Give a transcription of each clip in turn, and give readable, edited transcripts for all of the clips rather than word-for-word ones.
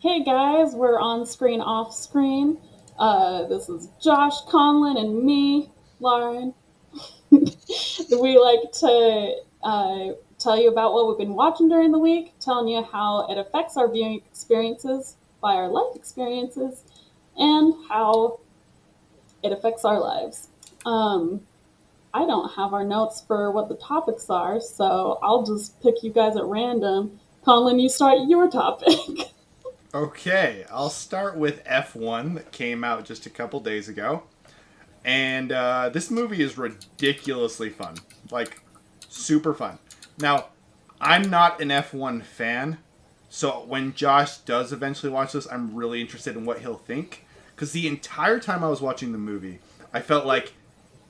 Hey guys, we're on screen, off screen. This is Josh Conlon and me, Lauren. We like to tell you about what we've been watching during the week, telling you how it affects our viewing experiences by our life experiences, and how it affects our lives. Um, I don't have our notes for what the topics are, so I'll just pick you guys at random. Conlon, you start your topic. Okay, I'll start with F1 that came out just a couple days ago. And this movie is ridiculously fun. Like, super fun. Now, I'm not an F1 fan, so when Josh does eventually watch this, I'm really interested in what he'll think. Because the entire time I was watching the movie, I felt like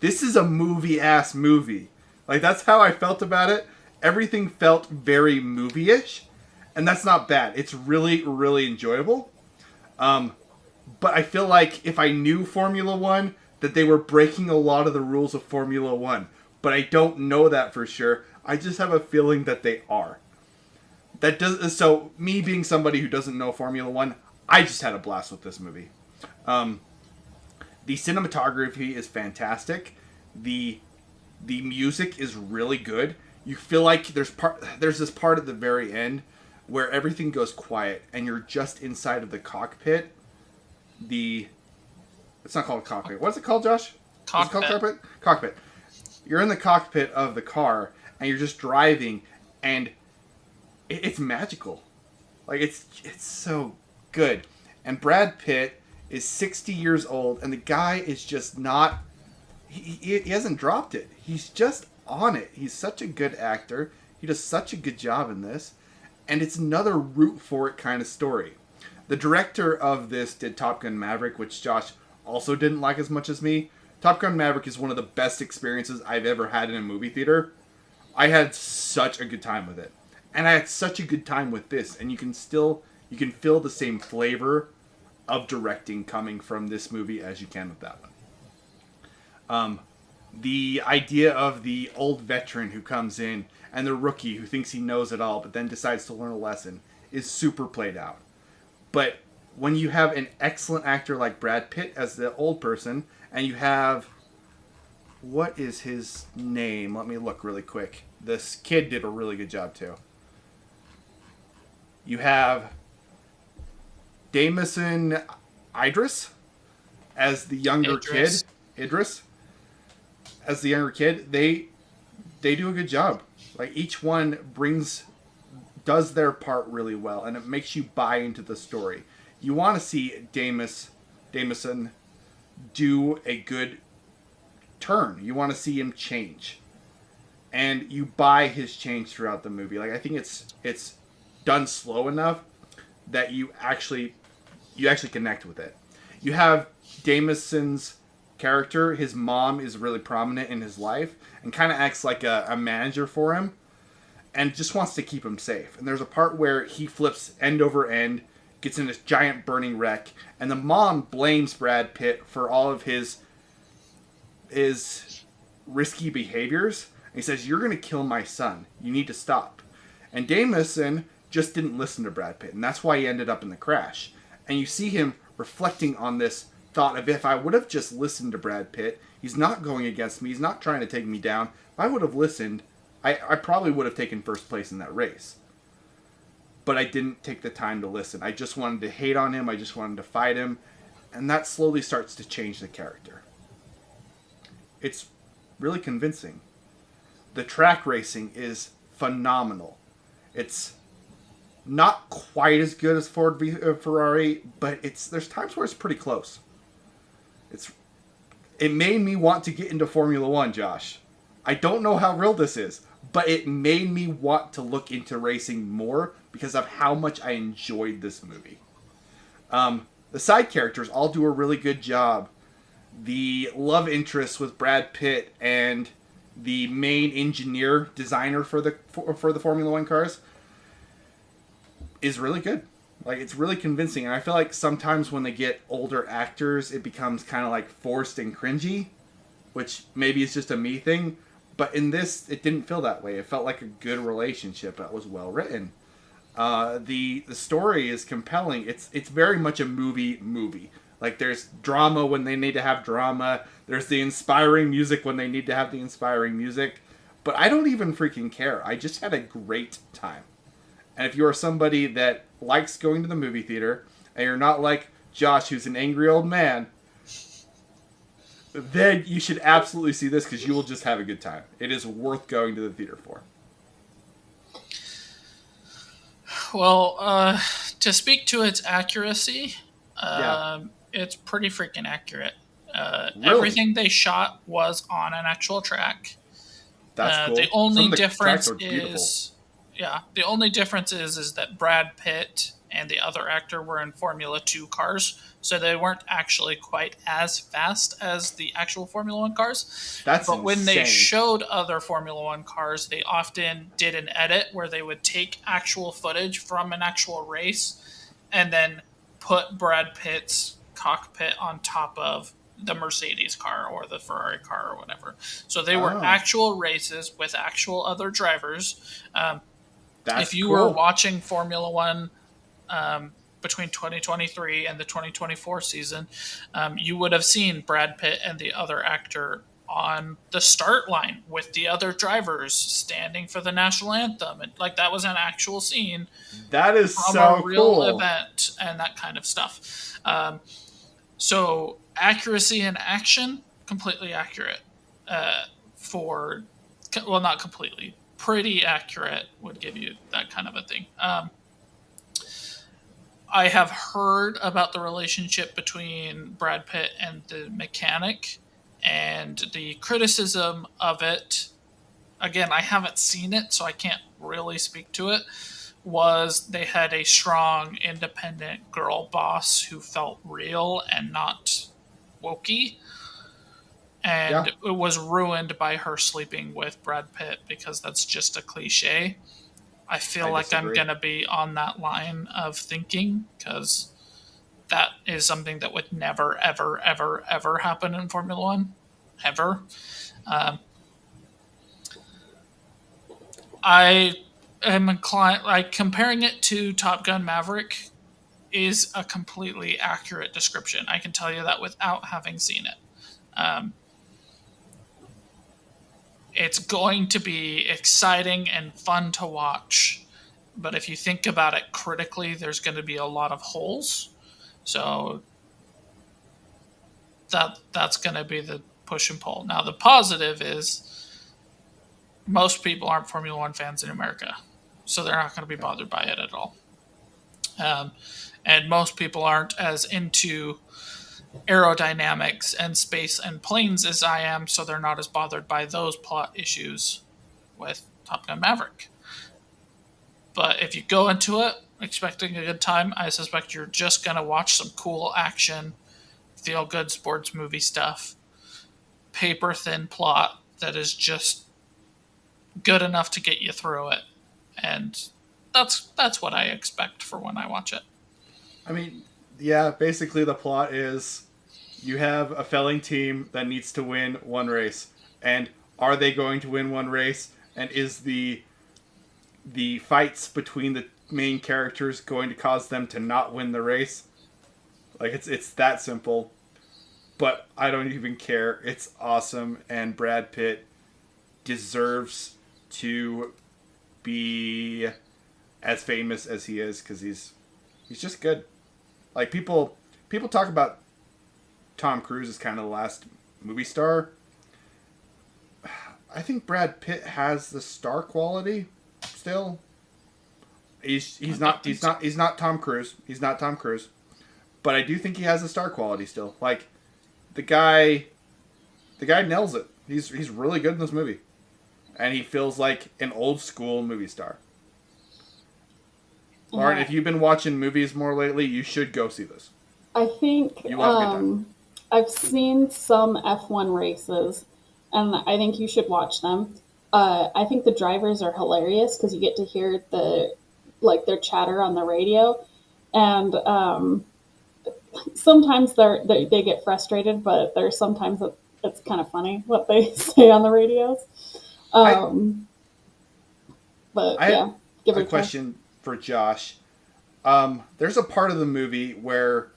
this is a movie ass movie. Like, that's how I felt about it. Everything felt very movie ish, and that's not bad. It's really, really enjoyable. Um, but I feel like if I knew Formula One, that they were breaking a lot of the rules of Formula One. But I don't know that for sure. I just have a feeling that they are. That does so. Me being somebody who doesn't know Formula One, I just had a blast with this movie. Um, the cinematography is fantastic. the The music is really good. You feel like there's this part at the very end where everything goes quiet and you're just inside of the cockpit. The It's not called cockpit. What's it called, Josh? Is it called Cockpit. cockpit? Cockpit. You're in the cockpit of the car and you're just driving, and it's magical. Like it's so good. And Brad Pitt is 60 years old, and the guy is just not. He hasn't dropped it. He's just on it. He's such a good actor. He does such a good job in this, and it's another root for it kind of story. The director of this did Top Gun Maverick, which Josh also didn't like as much as me. Top Gun Maverick is one of the best experiences I've ever had in a movie theater. I had such a good time with it. And I had such a good time with this, and you can feel the same flavor of directing coming from this movie as you can with that one. Um, the idea of the old veteran who comes in and the rookie who thinks he knows it all but then decides to learn a lesson is super played out. But when you have an excellent actor like Brad Pitt as the old person, and you have, what is his name? Let me look really quick. This kid did a really good job too. You have Damison Idris as the younger kid. Idris. Idris as the younger kid. They do a good job. Like, each one brings does their part really well, and it makes you buy into the story. You want to see Damison do a good turn. You want to see him change, and you buy his change throughout the movie. Like, I think it's done slow enough that you actually connect with it. You have Damoson's character. His mom is really prominent in his life and kind of acts like a manager for him, and just wants to keep him safe. And there's a part where he flips end over end, gets in this giant burning wreck, and the mom blames Brad Pitt for all of his risky behaviors. And he says, "You're going to kill my son. You need to stop." And Dameson just didn't listen to Brad Pitt, and that's why he ended up in the crash. And you see him reflecting on this thought of, if I would have just listened to Brad Pitt, he's not going against me, he's not trying to take me down. If I would have listened, I probably would have taken first place in that race. But I didn't take the time to listen. I just wanted to hate on him, I just wanted to fight him, and that slowly starts to change the character. It's really convincing. The track racing is phenomenal. It's not quite as good as Ferrari, but there's times where it's pretty close. It made me want to get into Formula One, Josh. I don't know how real this is, but it made me want to look into racing more because of how much I enjoyed this movie. The side characters all do a really good job. The love interest with Brad Pitt and the main engineer designer for the Formula One cars is really good. Like, it's really convincing, and I feel like sometimes when they get older actors, it becomes kind of like forced and cringy, which maybe is just a me thing. But in this, it didn't feel that way. It felt like a good relationship that was well written. The story is compelling. It's very much a movie. Like there's drama when they need to have drama. There's the inspiring music when they need to have the inspiring music. But I don't even freaking care. I just had a great time. And if you are somebody that likes going to the movie theater and you're not like Josh, who's an angry old man, then you should absolutely see this because you will just have a good time. It is worth going to the theater for. Well, to speak to its accuracy, Yeah, it's pretty freaking accurate. really, Everything they shot was on an actual track. that's The cool. Some only of the tracks difference are beautiful. is, yeah, the only difference is that Brad Pitt and the other actor were in Formula 2 cars, so they weren't actually quite as fast as the actual Formula 1 cars. That's But when they insane. showed other Formula 1 cars, they often did an edit where they would take actual footage from an actual race and then put Brad Pitt's cockpit on top of the Mercedes car or the Ferrari car or whatever. So they were Oh, actual races with actual other drivers. If that's you were cool. watching Formula One between 2023 and the 2024 season, you would have seen Brad Pitt and the other actor on the start line with the other drivers standing for the national anthem. And like that was an actual scene That is from a so real cool. event and that kind of stuff. So accuracy and action, completely accurate. For well, not completely, pretty accurate would give you that kind of a thing. I have heard about the relationship between Brad Pitt and the mechanic and the criticism of it. Again, I haven't seen it, so I can't really speak to it. Was they had a strong, independent girl boss who felt real and not wokey, and Yeah, it was ruined by her sleeping with Brad Pitt because that's just a cliche. I feel I like I'm disagree. going to be on that line of thinking because that is something that would never, ever, ever, ever happen in Formula One. Ever. Um, I am inclined, like, comparing it to Top Gun Maverick is a completely accurate description. I can tell you that without having seen it. Um, it's going to be exciting and fun to watch. But if you think about it critically, there's going to be a lot of holes. So that's going to be the push and pull. Now the positive is most people aren't Formula One fans in America, so they're not going to be Yeah. bothered by it at all. Um, and most people aren't as into aerodynamics and space and planes as I am, so they're not as bothered by those plot issues with Top Gun Maverick. But if you go into it expecting a good time, I suspect you're just going to watch some cool action, feel good sports movie stuff, paper thin plot that is just good enough to get you through it. And that's what I expect for when I watch it. I mean, yeah, basically the plot is you have a felling team that needs to win one race. And are they going to win one race? And is the fights between the main characters going to cause them to not win the race? Like it's that simple. But I don't even care. It's awesome and Brad Pitt deserves to be as famous as he is cuz he's just good. Like people talk about Tom Cruise as kind of the last movie star. I think Brad Pitt has the star quality still. He's I don't not think he's so. not he's not Tom Cruise. He's not Tom Cruise. But I do think he has the star quality still. Like the guy the guy nails it. He's really good in this movie. And he feels like an old school movie star. Lauren, Yeah, if you've been watching movies more lately, you should go see this. I think You will have a good time. I've seen some F1 races, and I think you should watch them. I think the drivers are hilarious because you get to hear their chatter on the radio, and sometimes they get frustrated, but there's sometimes it's kind of funny what they say on the radios. I Um, but I had yeah, give a it a try. question. for Josh. There's a part of the movie where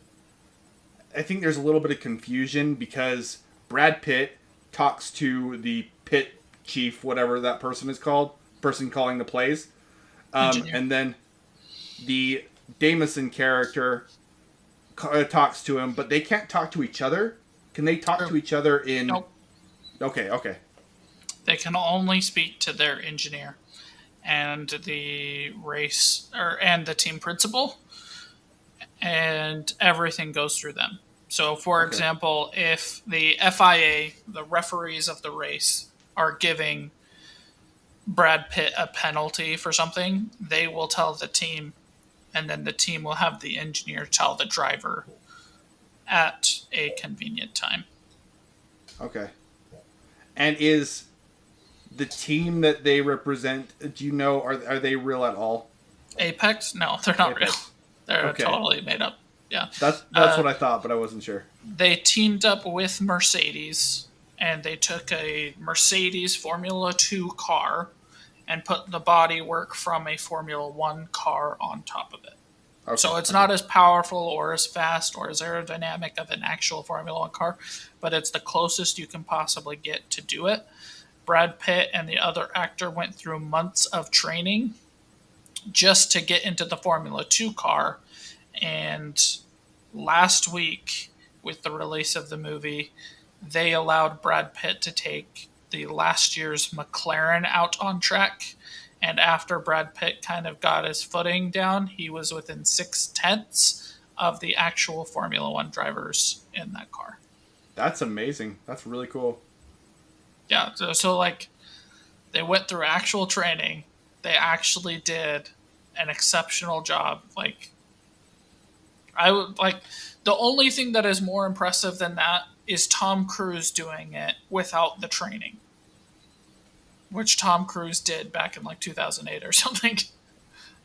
I think there's a little bit of confusion because Brad Pitt talks to the pit chief, whatever that person is called, person calling the plays, Engineer. and then the Damison character talks to him, but they can't talk to each other. Can they talk to each other in? Nope. Okay. They can only speak to their engineer and the and the team principal, and everything goes through them. So, for example, if the FIA, the referees of the race, are giving Brad Pitt a penalty for something, they will tell the team, and then the team will have the engineer tell the driver at a convenient time. Okay. And is the team that they represent, do you know, are they real at all? Apex? No, they're not Apex. real. They're totally made up. Yeah. That's what I thought, but I wasn't sure. They teamed up with Mercedes, and they took a Mercedes Formula 2 car and put the bodywork from a Formula 1 car on top of it. Okay. So it's not as powerful or as fast or as aerodynamic of an actual Formula 1 car, but it's the closest you can possibly get to do it. Brad Pitt and the other actor went through months of training just to get into the Formula 2 car. And last week, with the release of the movie, they allowed Brad Pitt to take the last year's McLaren out on track. And after Brad Pitt kind of got his footing down, he was within 0.6 of the actual Formula 1 drivers in that car. That's amazing. That's really cool. Yeah, so like, they went through actual training. They actually did an exceptional job. Like, I would like, the only thing that is more impressive than that is Tom Cruise doing it without the training, which Tom Cruise did back in like 2008 or something.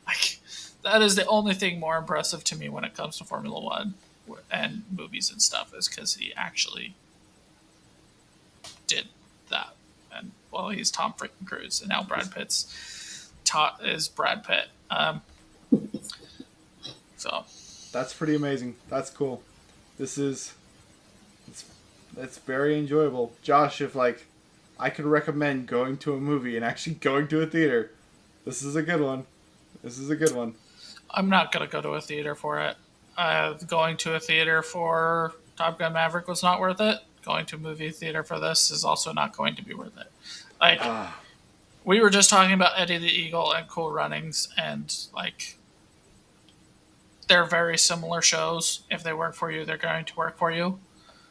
Like, that is the only thing more impressive to me when it comes to Formula One and movies and stuff, is because he actually did that. And well, he's Tom freaking Cruise, and now Brad Pitt's is Brad Pitt. So that's pretty amazing. That's cool. It's very enjoyable. Josh, if like I could recommend going to a movie and actually going to a theater, this is a good one. I'm not going to go to a theater for it. Going to a theater for Top Gun Maverick was not worth it. Going to a movie theater for this is also not going to be worth it. Like, we were just talking about Eddie the Eagle and Cool Runnings, and like, they're very similar shows. If they work for you, they're going to work for you.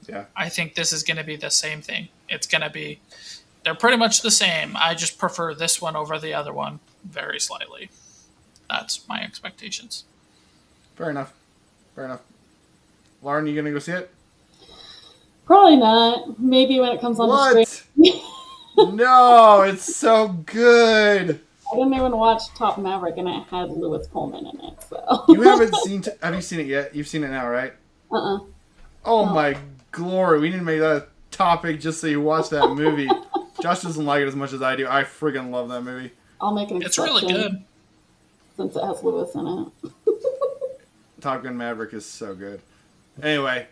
Yeah. I think this is going to be the same thing. They're pretty much the same. I just prefer this one over the other one very slightly. That's my expectations. Fair enough. Lauren, you gonna go see it? Probably not. Maybe when it comes on the screen. No, it's so good. I didn't even watch Top Maverick, and it had Lewis Pullman in it. So you haven't seen? Have you seen it yet? You've seen it now, right? Oh no. My glory! We need to make that a topic just so you watch that movie. Josh doesn't like it as much as I do. I friggin' love that movie. I'll make an exception. It's really good since it has Lewis in it. Top Gun Maverick is so good. Anyway,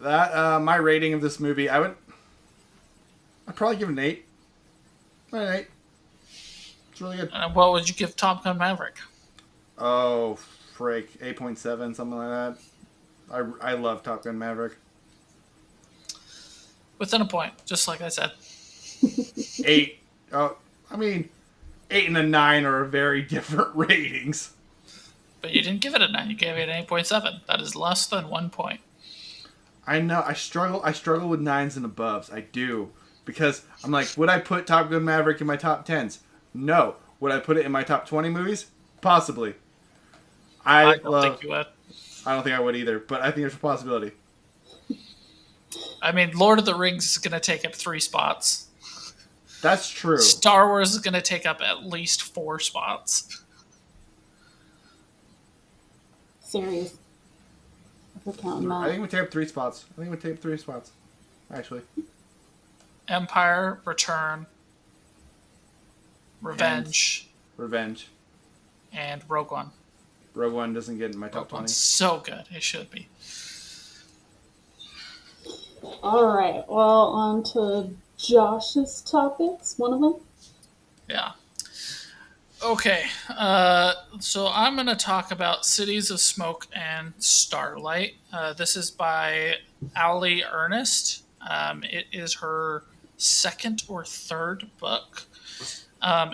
that my rating of this movie, I'd probably give it an 8. An 8. It's really good. What would you give Top Gun Maverick? Oh, frick. 8.7, something like that. I love Top Gun Maverick. Within a point, just like I said. 8. Oh, I mean, 8 and a 9 are very different ratings. But you didn't give it a 9. You gave it an 8.7. That is less than 1 point. I know. I struggle with 9s and aboves. I do. Because I'm like, would I put Top Gun Maverick in my top 10s? No. Would I put it in my top 20 movies? Possibly. I don't think you would. I don't think I would either, but I think there's a possibility. I mean, Lord of the Rings is going to take up 3 spots. That's true. Star Wars is going to take up at least 4 spots. Series. I think we take up 3 spots. Actually. Empire, Return, Revenge, and Rogue One. Rogue One doesn't get in my top Rogue 20. One's so good. It should be. All right. Well, on to Josh's topics. One of them. Yeah. Okay. So I'm going to talk about Cities of Smoke and Starlight. This is by Ali Ernest. It is her second or third book.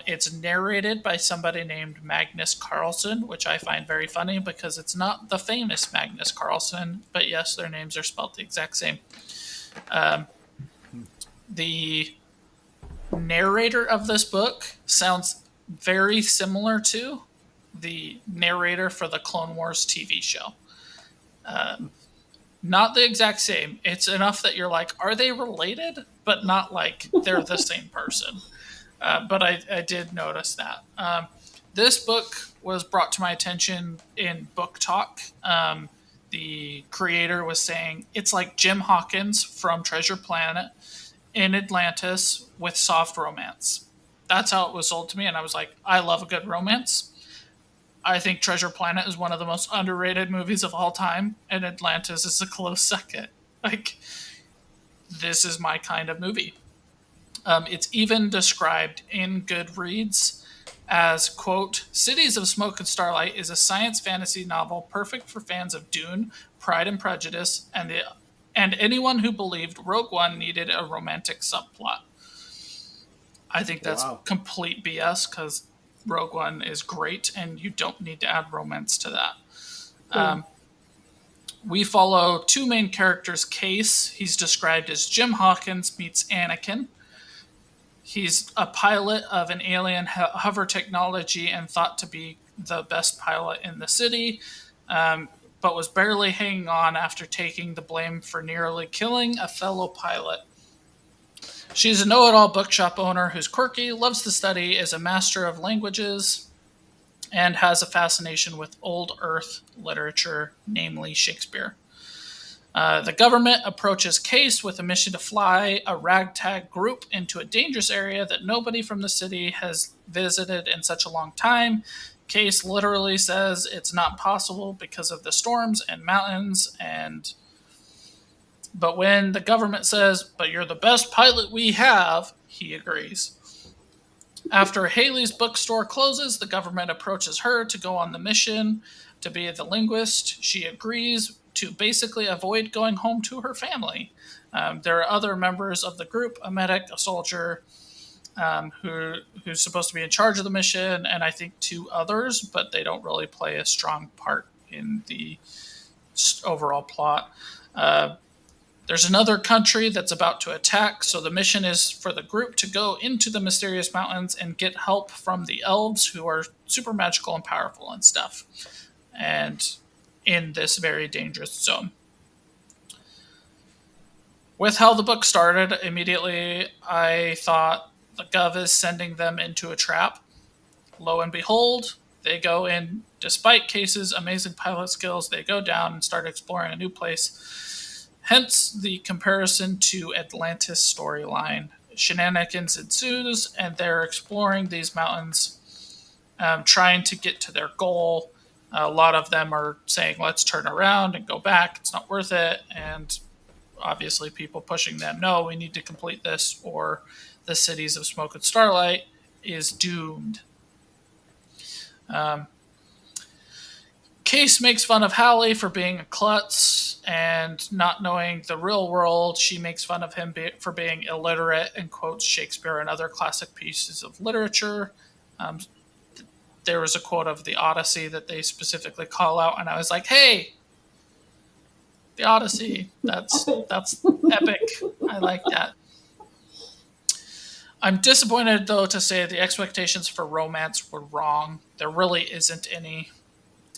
It's narrated by somebody named Magnus Carlsen, which I find very funny because it's not the famous Magnus Carlsen, but yes, their names are spelled the exact same. The narrator of this book sounds very similar to the narrator for the Clone Wars TV show. Not the exact same. It's enough that you're like, are they related? But not like they're the same person. But I did notice that. This book was brought to my attention in Book Talk. The creator was saying it's like Jim Hawkins from Treasure Planet in Atlantis with soft romance. That's how it was sold to me, and I was like, I love a good romance. I think Treasure Planet is one of the most underrated movies of all time, and Atlantis is a close second. Like, this is my kind of movie. It's even described in Goodreads as, quote, Cities of Smoke and Starlight is a science fantasy novel perfect for fans of Dune, Pride and Prejudice, and anyone who believed Rogue One needed a romantic subplot. I think that's complete BS because Rogue One is great and you don't need to add romance to that. We follow two main characters. Case, he's described as Jim Hawkins meets Anakin. He's a pilot of an alien hover technology and thought to be the best pilot in the city, but was barely hanging on after taking the blame for nearly killing a fellow pilot. She's a know-it-all bookshop owner who's quirky, loves to study, is a master of languages, and has a fascination with old Earth literature, namely Shakespeare. The government approaches Case with a mission to fly a ragtag group into a dangerous area that nobody from the city has visited in such a long time. Case literally says it's not possible because of the storms and mountains, but when the government says, but you're the best pilot we have, he agrees. After Haley's bookstore closes, the government approaches her to go on the mission to be the linguist. She agrees to basically avoid going home to her family. There are other members of the group, a medic, a soldier, who's supposed to be in charge of the mission, and I think two others, but they don't really play a strong part in the overall plot. There's another country that's about to attack, so the mission is for the group to go into the mysterious mountains and get help from the elves who are super magical and powerful and stuff. And in this very dangerous zone. With how the book started, immediately I thought the Gov is sending them into a trap. Lo and behold, they go in, despite Case's amazing pilot skills, they go down and start exploring a new place. Hence the comparison to Atlantis storyline. Shenanigans ensues, and they're exploring these mountains, trying to get to their goal. A lot of them are saying, let's turn around and go back. It's not worth it. And obviously people pushing them, no, we need to complete this or the Cities of Smoke and Starlight is doomed. Case makes fun of Hallie for being a klutz and not knowing the real world. She makes fun of him for being illiterate and quotes Shakespeare and other classic pieces of literature. There was a quote of the Odyssey that they specifically call out, and I was like, hey, the Odyssey, that's epic. I like that. I'm disappointed, though, to say the expectations for romance were wrong. There really isn't any,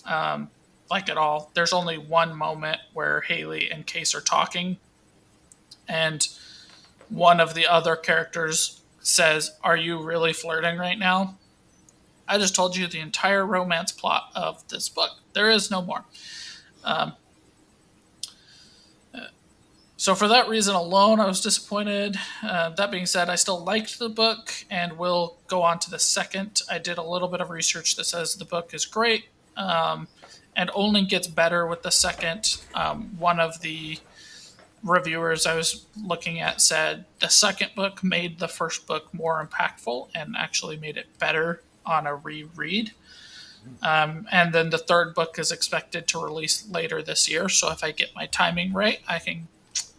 like at all. There's only one moment where Haley and Case are talking, and one of the other characters says, are you really flirting right now? I just told you the entire romance plot of this book. There is no more. So for that reason alone, I was disappointed. That being said, I still liked the book and will go on to the second. I did a little bit of research that says the book is great. and only gets better with the second. One of the reviewers I was looking at said the second book made the first book more impactful and actually made it better on a reread. And then the third book is expected to release later this year. So if I get my timing right, I can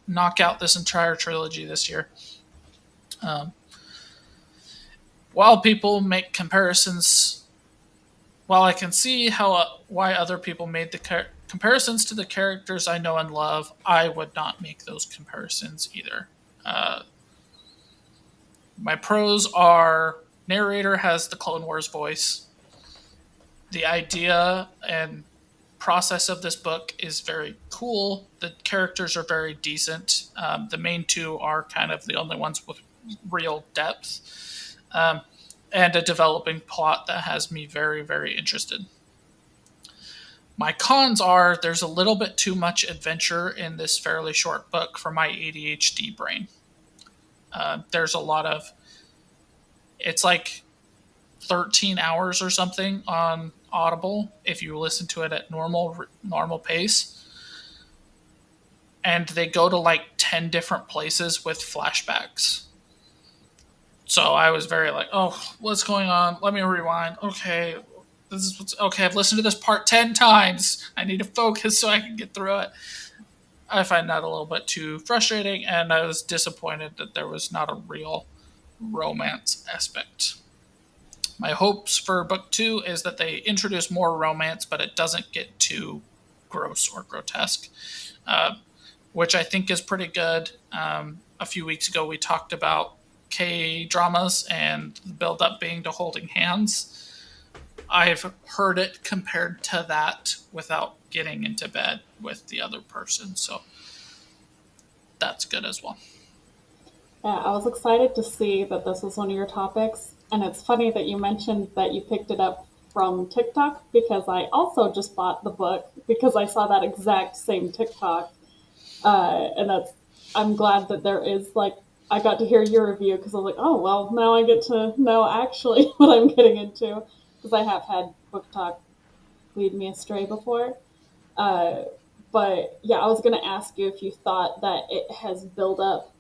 knock out this entire trilogy this year. Um, while people make comparisons, while I can see why other people made the comparisons to the characters I know and love, I would not make those comparisons either. Uh, my pros are narrator has the Clone Wars voice. The idea and process of this book is very cool. The characters are very decent. The main two are kind of the only ones with real depth, and a developing plot that has me very, very interested. My cons are there's a little bit too much adventure in this fairly short book for my ADHD brain. There's a lot of, it's like 13 hours or something on Audible if you listen to it at normal pace, and they go to like 10 different places with flashbacks. So I was very like, oh, what's going on? Let me rewind. Okay, okay. I've listened to this part 10 times. I need to focus so I can get through it. I find that a little bit too frustrating, and I was disappointed that there was not a real romance aspect. My hopes for book 2 is that they introduce more romance, but it doesn't get too gross or grotesque, which I think is pretty good. A few weeks ago, we talked about K dramas and the build up being to holding hands. I've heard it compared to that without getting into bed with the other person, so that's good as well. Yeah, I was excited to see that this was one of your topics. And it's funny that you mentioned that you picked it up from TikTok because I also just bought the book because I saw that exact same TikTok. And I'm glad that there is like, I got to hear your review because I was like, oh, well, now I get to know actually what I'm getting into because I have had book talk lead me astray before. Uh, but yeah, I was going to ask you if you thought that it has built up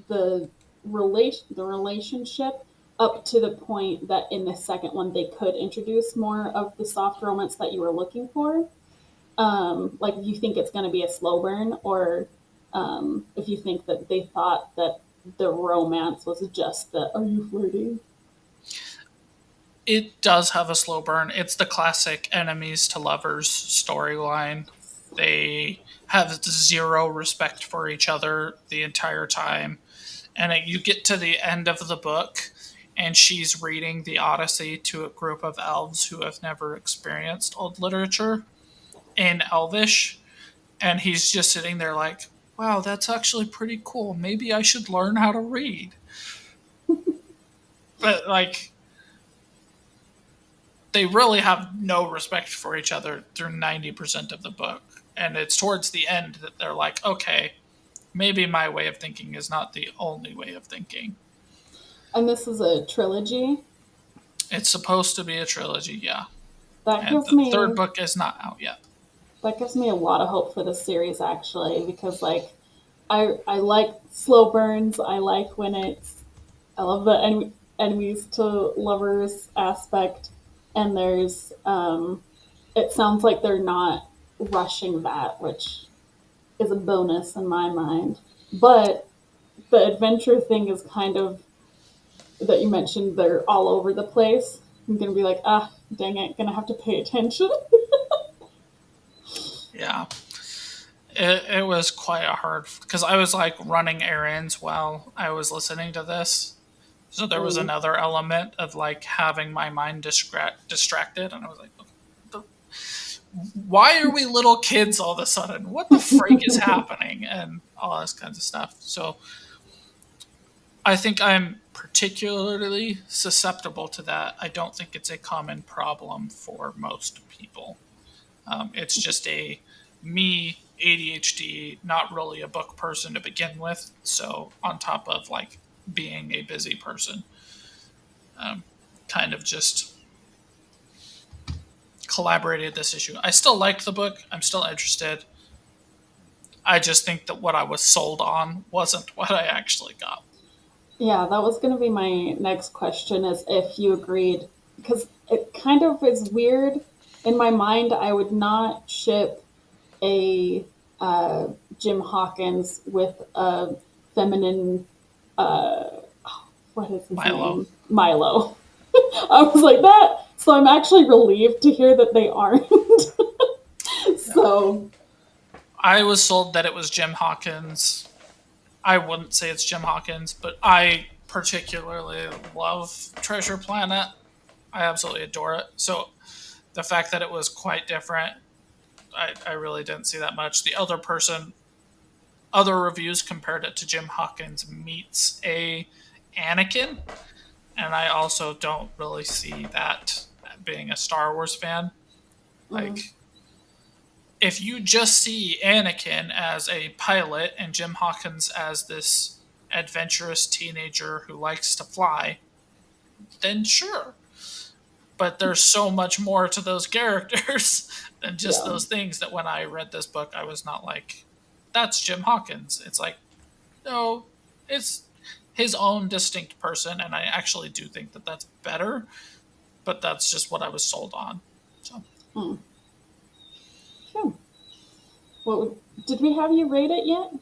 the the relationship up to the point that in the second one they could introduce more of the soft romance that you were looking for. Like if you think it's going to be a slow burn, or if you think that they thought that the romance was just the "Are you flirting?" It does have a slow burn. It's the classic enemies to lovers storyline. They have zero respect for each other the entire time. And you get to the end of the book, and she's reading the Odyssey to a group of elves who have never experienced old literature in Elvish. And he's just sitting there like, wow, that's actually pretty cool. Maybe I should learn how to read. But, like, they really have no respect for each other through 90% of the book. And it's towards the end that they're like, okay, maybe my way of thinking is not the only way of thinking. And this is a trilogy. It's supposed to be a trilogy, yeah. That And gives the me third book is not out yet. that gives me a lot of hope for the series actually because like I like slow burns. I like when it's I love the enemies to lovers aspect, and there's it sounds like they're not rushing that, which is a bonus in my mind. But the adventure thing is kind of that you mentioned they're all over the place. I'm gonna be like, ah, dang it, gonna have to pay attention. Yeah. It was quite a hard because I was like running errands while I was listening to this. So there was Mm. another element of like having my mind distracted, and I was like, why are we little kids all of a sudden? What the freak is happening? And all this kinds of stuff. So I think I'm particularly susceptible to that. I don't think it's a common problem for most people. It's just a me ADHD, not really a book person to begin with. So on top of like being a busy person, kind of just collaborated this issue. I still like the book. I'm still interested. I just think that what I was sold on wasn't what I actually got. Yeah, that was going to be my next question is if you agreed. Because it kind of is weird. In my mind, I would not ship a Jim Hawkins with a feminine, uh, what is his Milo. name? Milo. I was like that. So I'm actually relieved to hear that they aren't. So, I was sold that it was Jim Hawkins. I wouldn't say it's Jim Hawkins, but I particularly love Treasure Planet. I absolutely adore it. So the fact that it was quite different, I really didn't see that much. Other reviews compared it to Jim Hawkins meets a Anakin, and I also don't really see that being a Star Wars fan. Like, if you just see Anakin as a pilot and Jim Hawkins as this adventurous teenager who likes to fly, then sure. But there's so much more to those characters than just yeah. those things that when I read this book, I was not like, that's Jim Hawkins. It's like, no, it's his own distinct person, and I actually do think that that's better, but that's just what I was sold on. So. Hmm. Sure. Did we have you rate it yet?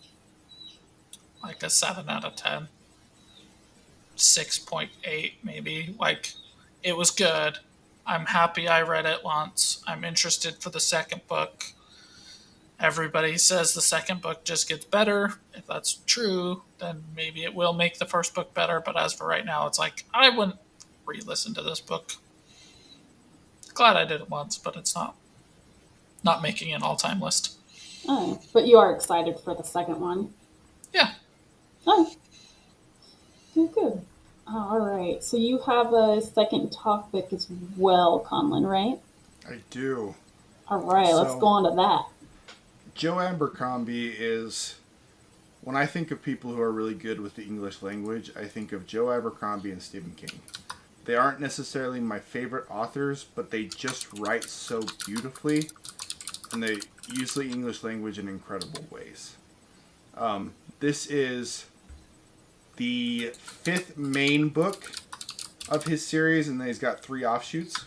Like a 7 out of 10. 6.8 maybe. Like, it was good. I'm happy I read it once. I'm interested for the second book. Everybody says the second book just gets better. If that's true, then maybe it will make the first book better. But as for right now, it's like, I wouldn't re-listen to this book. Glad I did it once, but it's not making an all-time list. Oh, but you are excited for the second one. Yeah. Oh, good. All right. So you have a second topic as well, Conlon, right? I do. All right. Let's go on to that. Joe Abercrombie is, when I think of people who are really good with the English language, I think of Joe Abercrombie and Stephen King. They aren't necessarily my favorite authors, but they just write so beautifully, and they use the English language in incredible ways. This is the 5th main book of his series, and then he's got 3 offshoots.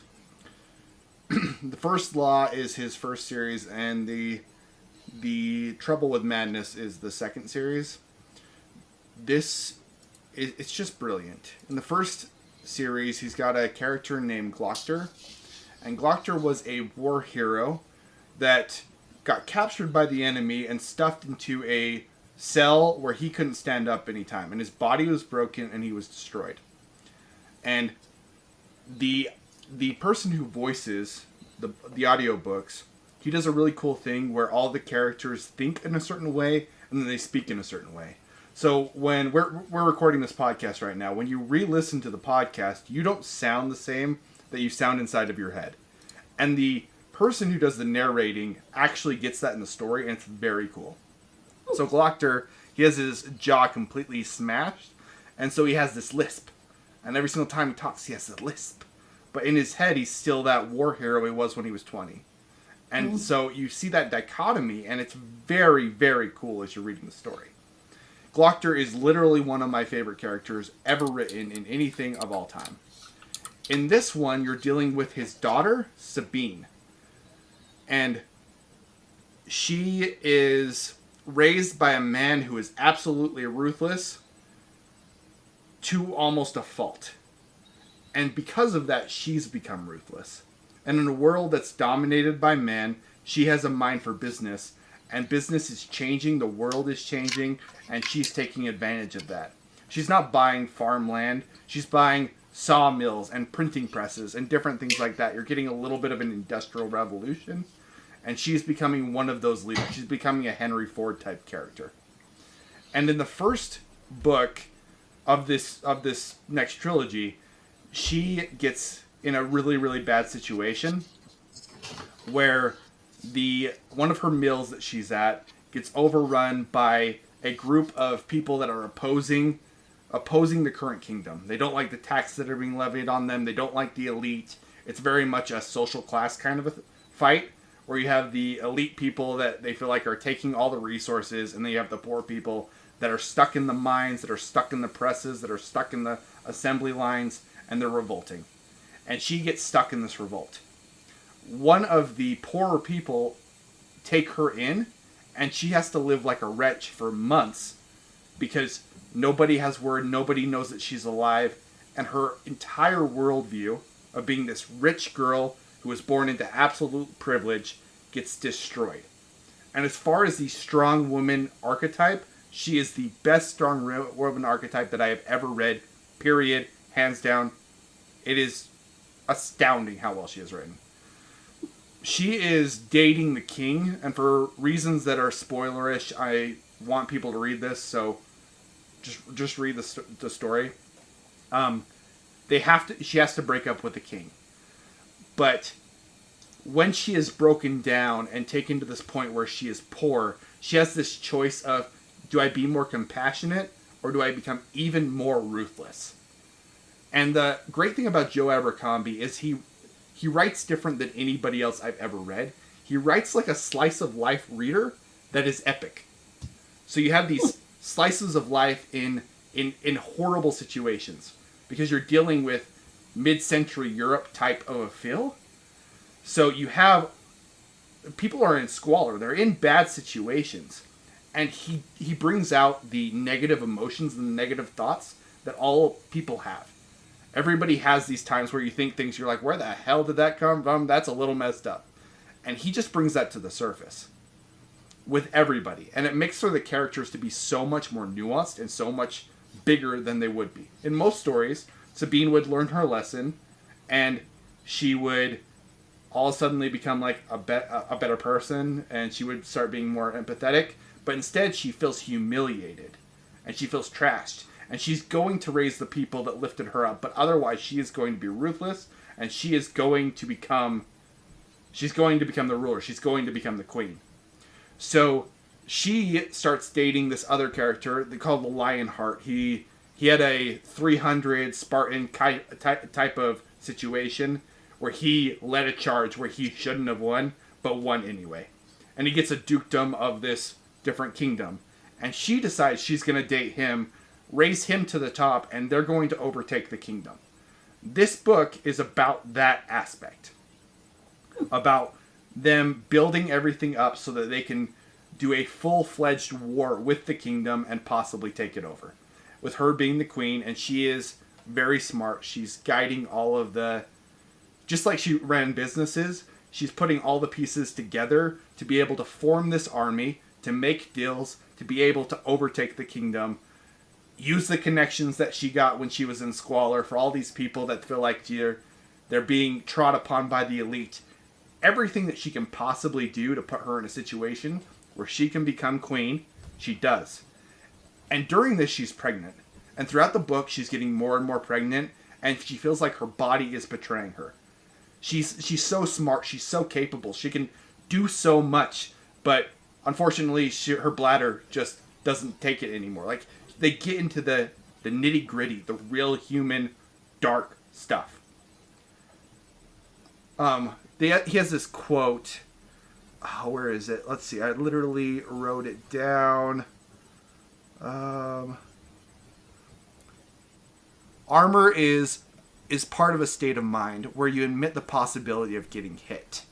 The First Law is his first series, and the Trouble with Madness is the second series. It's just brilliant. In the first series, he's got a character named Glockter, and Glockter was a war hero that got captured by the enemy and stuffed into a cell where he couldn't stand up anytime, and his body was broken and he was destroyed. And the person who voices the audiobooks, he does a really cool thing where all the characters think in a certain way and then they speak in a certain way. So when we're recording this podcast right now, when you re-listen to the podcast, you don't sound the same that you sound inside of your head. And the person who does the narrating actually gets that in the story, and it's very cool. So Glockter, he has his jaw completely smashed, and so he has this lisp. And every single time he talks, he has a lisp. But in his head, he's still that war hero he was when he was 20. And so you see that dichotomy, and it's very, very cool as you're reading the story. Glockter is literally one of my favorite characters ever written in anything of all time. In this one, you're dealing with his daughter, Sabine. And she is raised by a man who is absolutely ruthless to almost a fault. And because of that, she's become ruthless. And in a world that's dominated by men, she has a mind for business. And business is changing, the world is changing, and she's taking advantage of that. She's not buying farmland, she's buying sawmills and printing presses and different things like that. You're getting a little bit of an industrial revolution, and she's becoming one of those leaders. She's becoming a Henry Ford type character. And in the first book of this next trilogy, she gets in a really, really bad situation where one of her mills that she's at gets overrun by a group of people that are opposing the current kingdom. They don't like the taxes that are being levied on them. They don't like the elite. It's very much a social class kind of a fight, where you have the elite people that they feel like are taking all the resources, and then you have the poor people that are stuck in the mines, that are stuck in the presses, that are stuck in the assembly lines, and they're revolting. And she gets stuck in this revolt. One of the poorer people take her in, and she has to live like a wretch for months because nobody has word, nobody knows that she's alive, and her entire worldview of being this rich girl who was born into absolute privilege gets destroyed. And as far as the strong woman archetype, she is the best strong woman archetype that I have ever read, period, hands down. It is astounding how well she is written. She is dating the king, and for reasons that are spoilerish, I want people to read this, so just read the story. She has to break up with the king. But when she is broken down and taken to this point where she is poor, she has this choice of, do I be more compassionate or do I become even more ruthless? And the great thing about Joe Abercrombie is he writes different than anybody else I've ever read. He writes like a slice of life reader that is epic. So you have these slices of life in horrible situations because you're dealing with mid-century Europe type of a feel. So you have people are in squalor. They're in bad situations. And he brings out the negative emotions and the negative thoughts that all people have. Everybody has these times where you think things, you're like, where the hell did that come from? That's a little messed up. And he just brings that to the surface with everybody. And it makes for the characters to be so much more nuanced and so much bigger than they would be. In most stories, Sabine would learn her lesson and she would all suddenly become like a better person and she would start being more empathetic. But instead, she feels humiliated and she feels trashed. And she's going to raise the people that lifted her up. But otherwise, she is going to be ruthless. And she is going to become... She's going to become the ruler. She's going to become the queen. So she starts dating this other character. They call him the Lionheart. He had a 300 Spartan type of situation where he led a charge where he shouldn't have won, but won anyway. And he gets a dukedom of this different kingdom. And she decides she's going to date him, raise him to the top, and they're going to overtake the kingdom. This book is about that aspect. About them building everything up so that they can do a full-fledged war with the kingdom and possibly take it over. With her being the queen, and she is very smart. She's guiding all of the... Just like she ran businesses, she's putting all the pieces together to be able to form this army, to make deals, to be able to overtake the kingdom, use the connections that she got when she was in squalor for all these people that feel like they're being trod upon by the elite. Everything that she can possibly do to put her in a situation where she can become queen, she does. And during this, she's pregnant. And throughout the book, she's getting more and more pregnant, and she feels like her body is betraying her. She's so smart, she's so capable, she can do so much, but unfortunately, her bladder just doesn't take it anymore. Like, they get into the nitty-gritty, the real human, dark stuff. He has this quote. Oh, where is it? Let's see. I literally wrote it down. Armor is part of a state of mind where you admit the possibility of getting hit.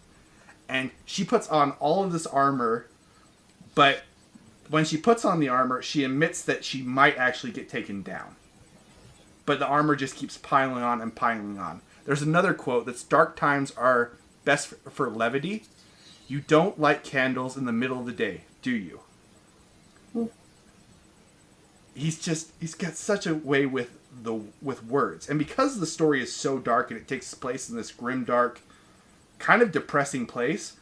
And she puts on all of this armor, but when she puts on the armor, she admits that she might actually get taken down. But the armor just keeps piling on and piling on. There's another quote that's, dark times are best for levity. You don't light candles in the middle of the day, do you? He's got such a way with words. And because the story is so dark and it takes place in this grim, dark, kind of depressing place,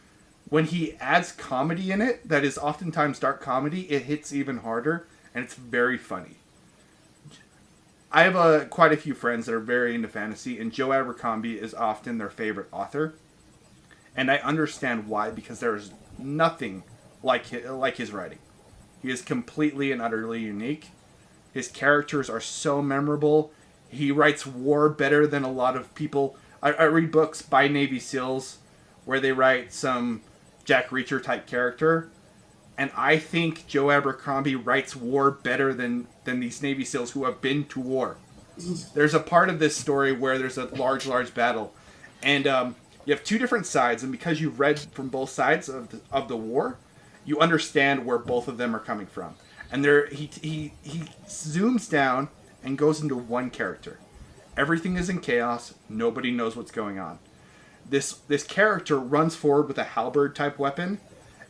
when he adds comedy in it, that is oftentimes dark comedy, it hits even harder, and it's very funny. I have quite a few friends that are very into fantasy, and Joe Abercrombie is often their favorite author. And I understand why, because there is nothing like his writing. He is completely and utterly unique. His characters are so memorable. He writes war better than a lot of people. I read books by Navy SEALs where they write some Jack Reacher type character, and I think Joe Abercrombie writes war better than these Navy SEALs who have been to war. There's a part of this story where there's a large battle, and you have two different sides, and because you've read from both sides of the war, you understand where both of them are coming from. And there, he zooms down and goes into one character. Everything is in chaos. Nobody knows what's going on. This character runs forward with a halberd type weapon,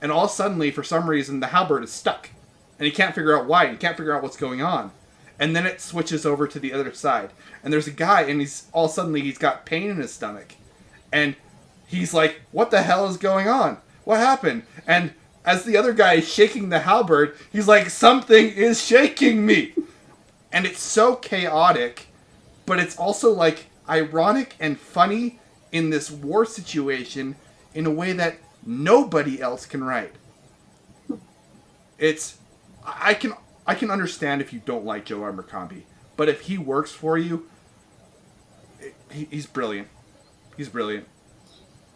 and all suddenly, for some reason, the halberd is stuck, and he can't figure out why. He can't figure out what's going on, and then it switches over to the other side, and there's a guy, and he's got pain in his stomach, and he's like, "What the hell is going on? What happened?" And as the other guy is shaking the halberd, he's like, "Something is shaking me," and it's so chaotic, but it's also like ironic and funny in this war situation in a way that nobody else can write. It's I can understand if you don't like Joe Abercrombie, but if he works for you, he's brilliant. He's brilliant.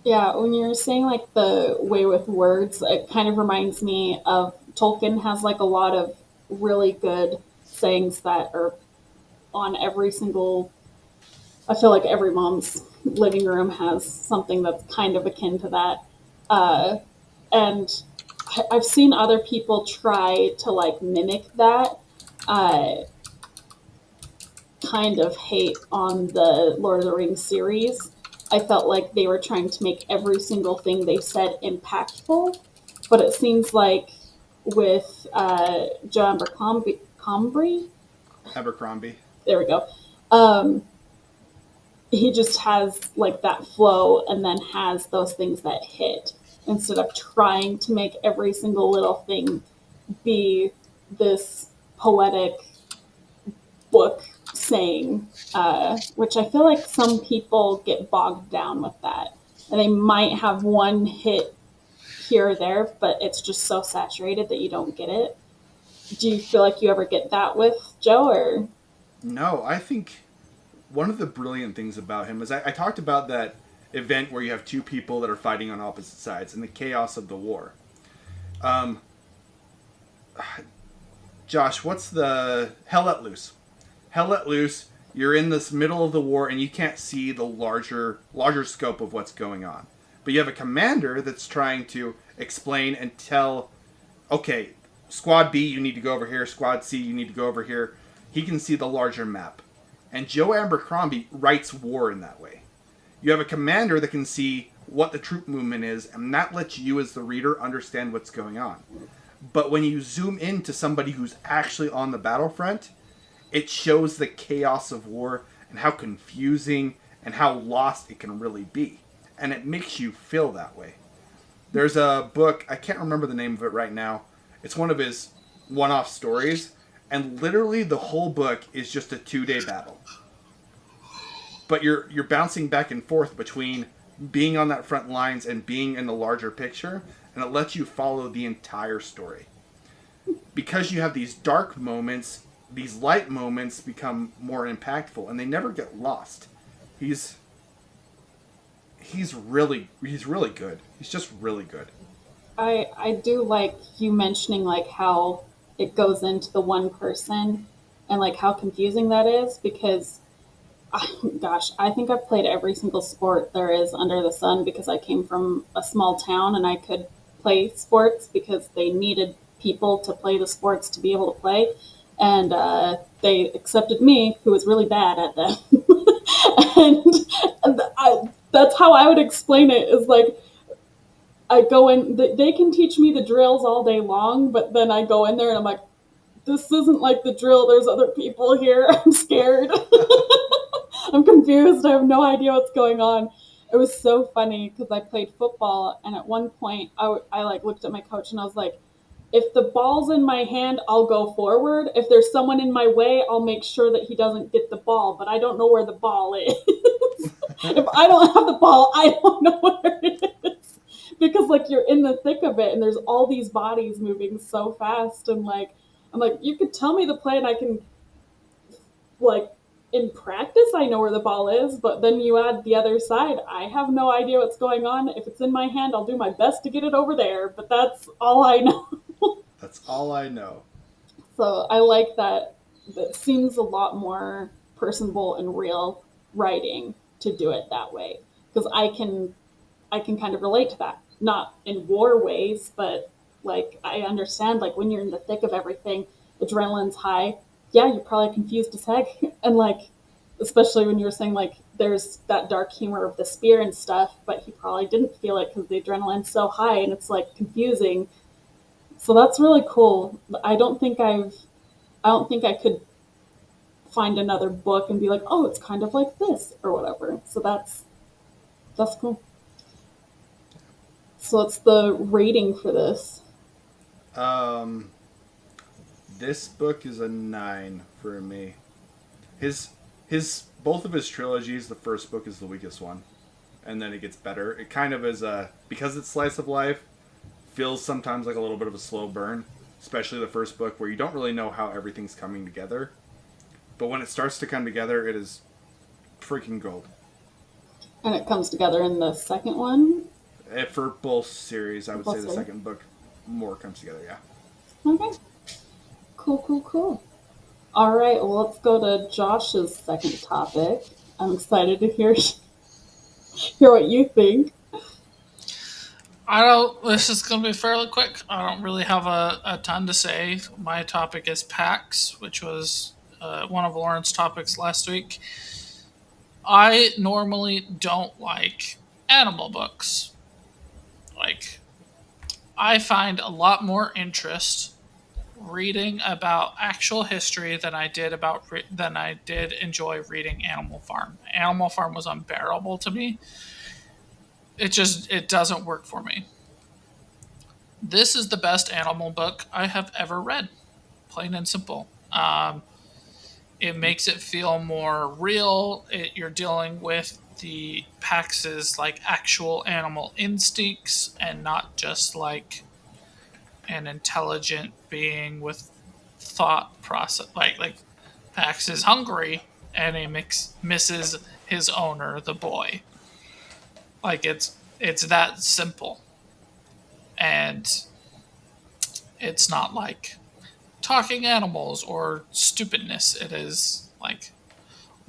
Yeah, when you're saying like the way with words, it kind of reminds me of Tolkien has like a lot of really good sayings that are on every single. I feel like every mom's living room has something that's kind of akin to that. And I've seen other people try to like mimic that. Uh, kind of hate on the Lord of the Rings series. I felt like they were trying to make every single thing they said impactful, but it seems like with Joe Abercrombie. there we go. He just has like that flow and then has those things that hit instead of trying to make every single little thing be this poetic book saying, which I feel like some people get bogged down with that. And they might have one hit here or there, but it's just so saturated that you don't get it. Do you feel like you ever get that with Joe, or? No, I think one of the brilliant things about him is I talked about that event where you have two people that are fighting on opposite sides and the chaos of the war. Um, Josh, what's the Hell Let Loose? Hell Let Loose. You're in this middle of the war and you can't see the larger scope of what's going on. But you have a commander that's trying to explain and tell, okay, Squad B, you need to go over here. Squad C, you need to go over here. He can see the larger map. And Joe Abercrombie writes war in that way. You have a commander that can see what the troop movement is, and that lets you as the reader understand what's going on. But when you zoom into somebody who's actually on the battlefront, it shows the chaos of war and how confusing and how lost it can really be. And it makes you feel that way. There's a book, I can't remember the name of it right now. It's one of his one-off stories, and literally the whole book is just a 2-day battle. But you're bouncing back and forth between being on that front lines and being in the larger picture, and it lets you follow the entire story. Because you have these dark moments, these light moments become more impactful, and they never get lost. He's really good. He's just really good. I do like you mentioning like how it goes into the one person and like how confusing that is because gosh, I think I've played every single sport there is under the sun because I came from a small town and I could play sports because they needed people to play the sports to be able to play. And they accepted me, who was really bad at them. That's how I would explain it is like, I go in, they can teach me the drills all day long, but then I go in there and I'm like, this isn't like the drill. There's other people here. I'm scared. I'm confused. I have no idea what's going on. It was so funny because I played football, and at one point I like looked at my coach and I was like, if the ball's in my hand, I'll go forward. If there's someone in my way, I'll make sure that he doesn't get the ball, but I don't know where the ball is. If I don't have the ball, I don't know where it is. Because like you're in the thick of it and there's all these bodies moving so fast and like I'm like, you could tell me the play and I can like in practice, I know where the ball is, but then you add the other side. I have no idea what's going on. If it's in my hand, I'll do my best to get it over there, but that's all I know. That's all I know. So I like that. That seems a lot more personable and real writing to do it that way because I can kind of relate to that. Not in war ways, but like I understand like when you're in the thick of everything, adrenaline's high. Yeah, you're probably confused as heck, and like especially when you were saying like there's that dark humor of the spear and stuff, but he probably didn't feel it because the adrenaline's so high and it's like confusing. So that's really cool. I don't think I could find another book and be like, oh, it's kind of like this or whatever. So that's cool. So what's the rating for this? Um, this book is a 9 for me. His both of his trilogies, the first book is the weakest one, and then it gets better. It kind of is a because it's slice of life, feels sometimes like a little bit of a slow burn, especially the first book where you don't really know how everything's coming together. But when it starts to come together, it is freaking gold. And it comes together in the second one. For both series, I would say Both the series. second book more comes together. Yeah. Okay. Cool, cool, cool. All right, well, let's go to Josh's second topic. I'm excited to hear what you think. I don't. This is going to be fairly quick. I don't really have a ton to say. My topic is PAX, which was one of Lauren's topics last week. I normally don't like animal books. Like, I find a lot more interest reading about actual history than I did enjoy reading Animal Farm. Animal Farm was unbearable to me. It doesn't work for me. This is the best animal book I have ever read, plain and simple. It makes it feel more real. You're dealing with the Pax's like actual animal instincts and not just like an intelligent being with thought process. Like Pax is hungry and he misses his owner, the boy. Like it's that simple, and it's not like talking animals or stupidness. It is like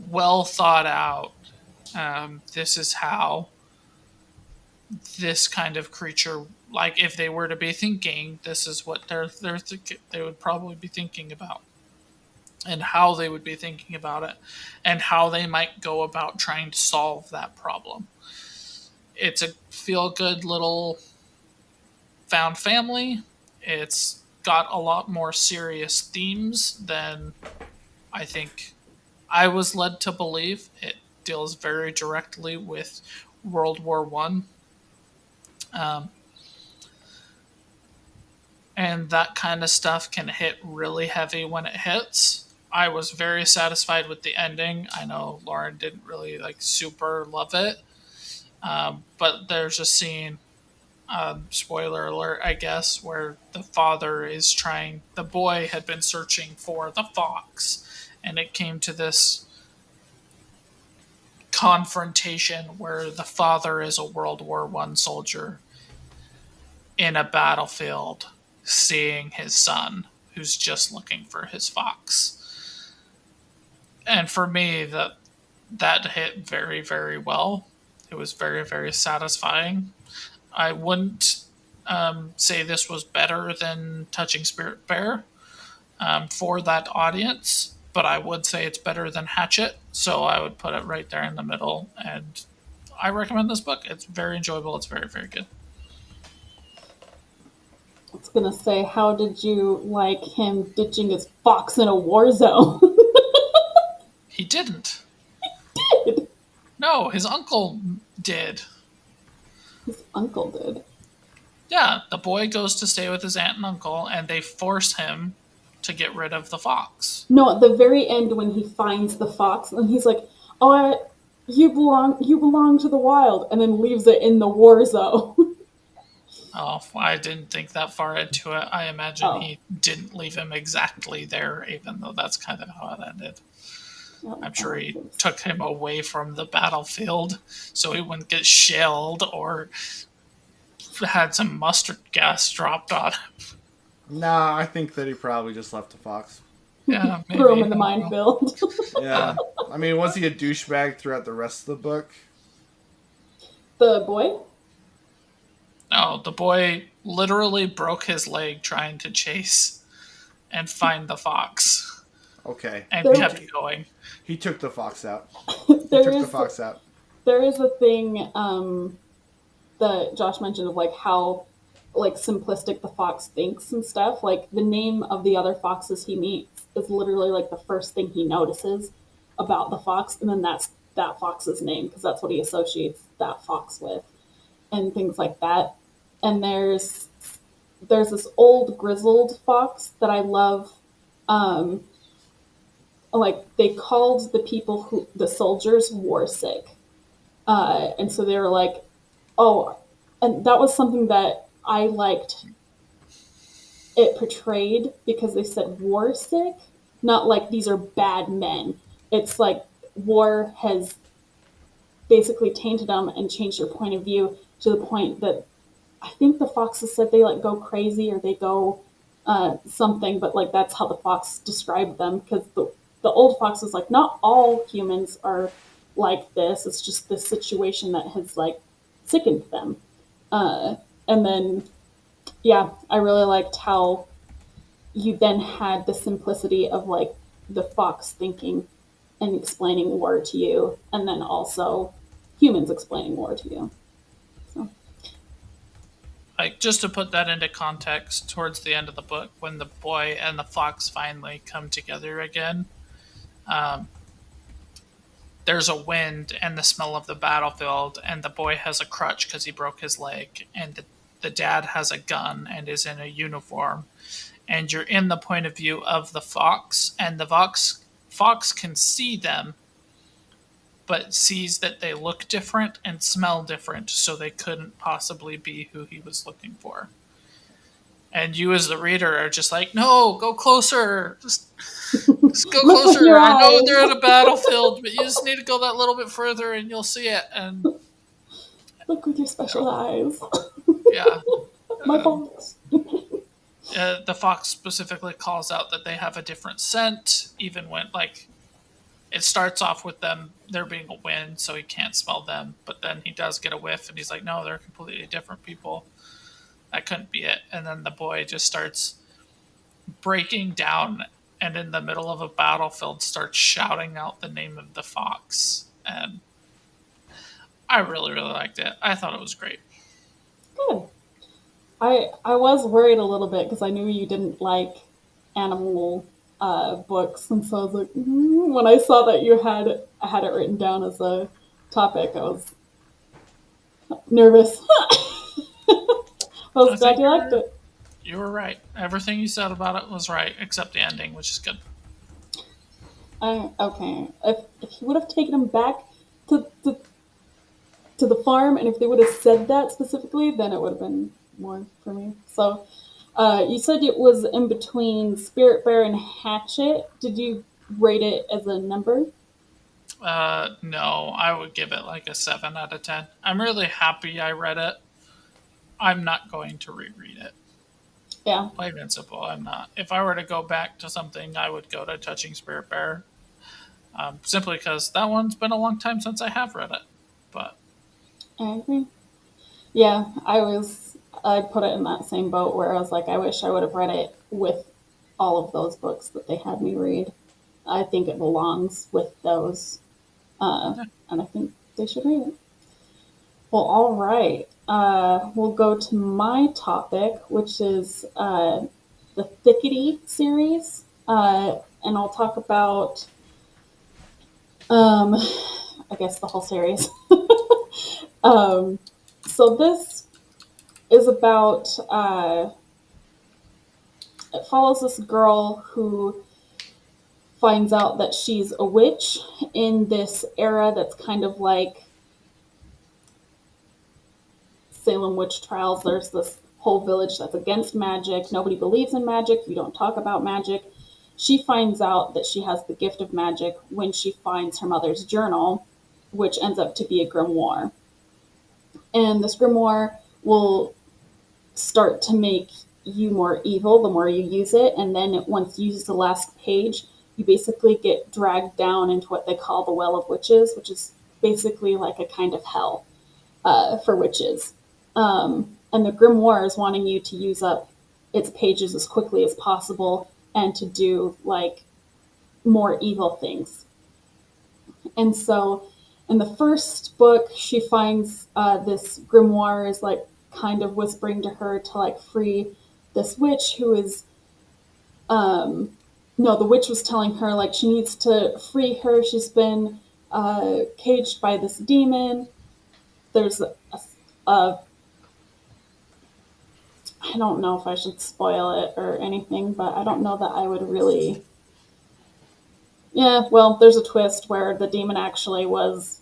well thought out. This is how this kind of creature, like if they were to be thinking, this is what they would probably be thinking about, and how they would be thinking about it, and how they might go about trying to solve that problem. It's a feel good little found family. It's got a lot more serious themes than I think I was led to believe. It deals very directly with World War One, um, and that kind of stuff can hit really heavy when it hits. I was very satisfied with the ending. I know Lauren didn't really like super love it, but there's a scene, spoiler alert, I guess, where the boy had been searching for the fox, and it came to this confrontation where the father is a World War One soldier in a battlefield, seeing his son who's just looking for his fox. And for me, that hit very, very well. It was very, very satisfying. I wouldn't say this was better than Touching Spirit Bear for that audience, but I would say it's better than Hatchet. So I would put it right there in the middle. And I recommend this book. It's very enjoyable. It's very, very good. I was gonna say, how did you like him ditching his fox in a war zone? He didn't. His No, his uncle did. uncle did. Yeah, the boy goes to stay with his aunt and uncle, and they force him to get rid of the fox. No, at the very end when he finds the fox and he's like, "Oh, you belong to the wild," and then leaves it in the war zone. Oh, I didn't think that far into it. I imagine Oh, he didn't leave him exactly there, even though that's kind of how it ended. Yeah, I'm sure he took him away from the battlefield so he wouldn't get shelled or had some mustard gas dropped on him. Nah, I think that he probably just left the fox. Yeah, threw him maybe. in the minefield. Yeah. I mean, was he a douchebag throughout the rest of the book? The boy? No, the boy literally broke his leg trying to chase and find the fox Okay. and There, kept going. He took the fox out. He there took the is fox out. there is a thing that Josh mentioned of like how like simplistic the fox thinks and stuff. Like the name of the other foxes he meets is literally like the first thing he notices about the fox, and then that's that fox's name because that's what he associates that fox with, and things like that. And there's this old grizzled fox that I love. Um, like they called the people who the soldiers war sick, and so they were like, oh, and that was something that I liked it portrayed because they said war sick, not like these are bad men. It's like war has basically tainted them and changed their point of view to the point that I think the foxes said they like go crazy or they go something, but like that's how the fox described them because the old fox was like, not all humans are like this. It's just this situation that has like sickened them. And then, yeah, I really liked how you then had the simplicity of like the fox thinking and explaining war to you, and then also humans explaining war to you. So, Like, just to put that into context, towards the end of the book, when the boy and the fox finally come together again, um, there's a wind and the smell of the battlefield, and the boy has a crutch because he broke his leg, and the dad has a gun and is in a uniform. And you're in the point of view of the fox, and the fox can see them, but sees that they look different and smell different, so they couldn't possibly be who he was looking for. And you, as the reader, are just like, no, go closer. Just go look with closer. your I know eyes. they're at a battlefield, but you just need to go that little bit further and you'll see it. And Look with your special eyes. yeah, My fox. the fox specifically calls out that they have a different scent, even when, like, it starts off with them, there being a wind, so he can't smell them. But then he does get a whiff, and he's like, no, they're completely different people. That couldn't be it. And then the boy just starts breaking down and in the middle of a battlefield starts shouting out the name of the fox. And I really, really liked it. I thought it was great. Good. I was worried a little bit because I knew you didn't like animal books, and so I was like, when I saw that you had it written down as a topic, I was nervous. I I was glad think you liked it. you were right. Everything you said about it was right, except the ending, which is good. Okay, if you would have taken him back to, to to the farm, and if they would have said that specifically, then it would have been more for me. So, you said it was in between Spirit Bear and Hatchet. Did you rate it as a number? No, I would give it like a 7 out of 10. I'm really happy I read it. I'm not going to reread it. Yeah. Plain and simple, I'm not. If I were to go back to something, I would go to Touching Spirit Bear. Simply because that one's been a long time since I have read it. But I agree. Yeah, I put it in that same boat where I was like, I wish I would have read it with all of those books that they had me read. I think it belongs with those, yeah. and I think they should read it. Well, all right. We'll go to my topic, which is the Thickety series, and I'll talk about, I guess, the whole series. um, so this is about it follows this girl who finds out that she's a witch in this era that's kind of like Salem witch trials. There's this whole village that's against magic. Nobody believes in magic. You don't talk about magic. she finds out that she has the gift of magic when she finds her mother's journal, which ends up to be a grimoire. And this grimoire will start to make you more evil the more you use it. And then once you use the last page, you basically get dragged down into what they call the Well of Witches, which is basically like a kind of hell for witches. And the grimoire is wanting you to use up its pages as quickly as possible and to do like more evil things. And so in the first book, she finds this grimoire is like kind of whispering to her to like free this witch who is no, the witch was telling her like she needs to free her. She's been caged by this demon. There's a I don't know if I should spoil it or anything, but I don't know that I would really. Yeah, well, there's a twist where the demon actually was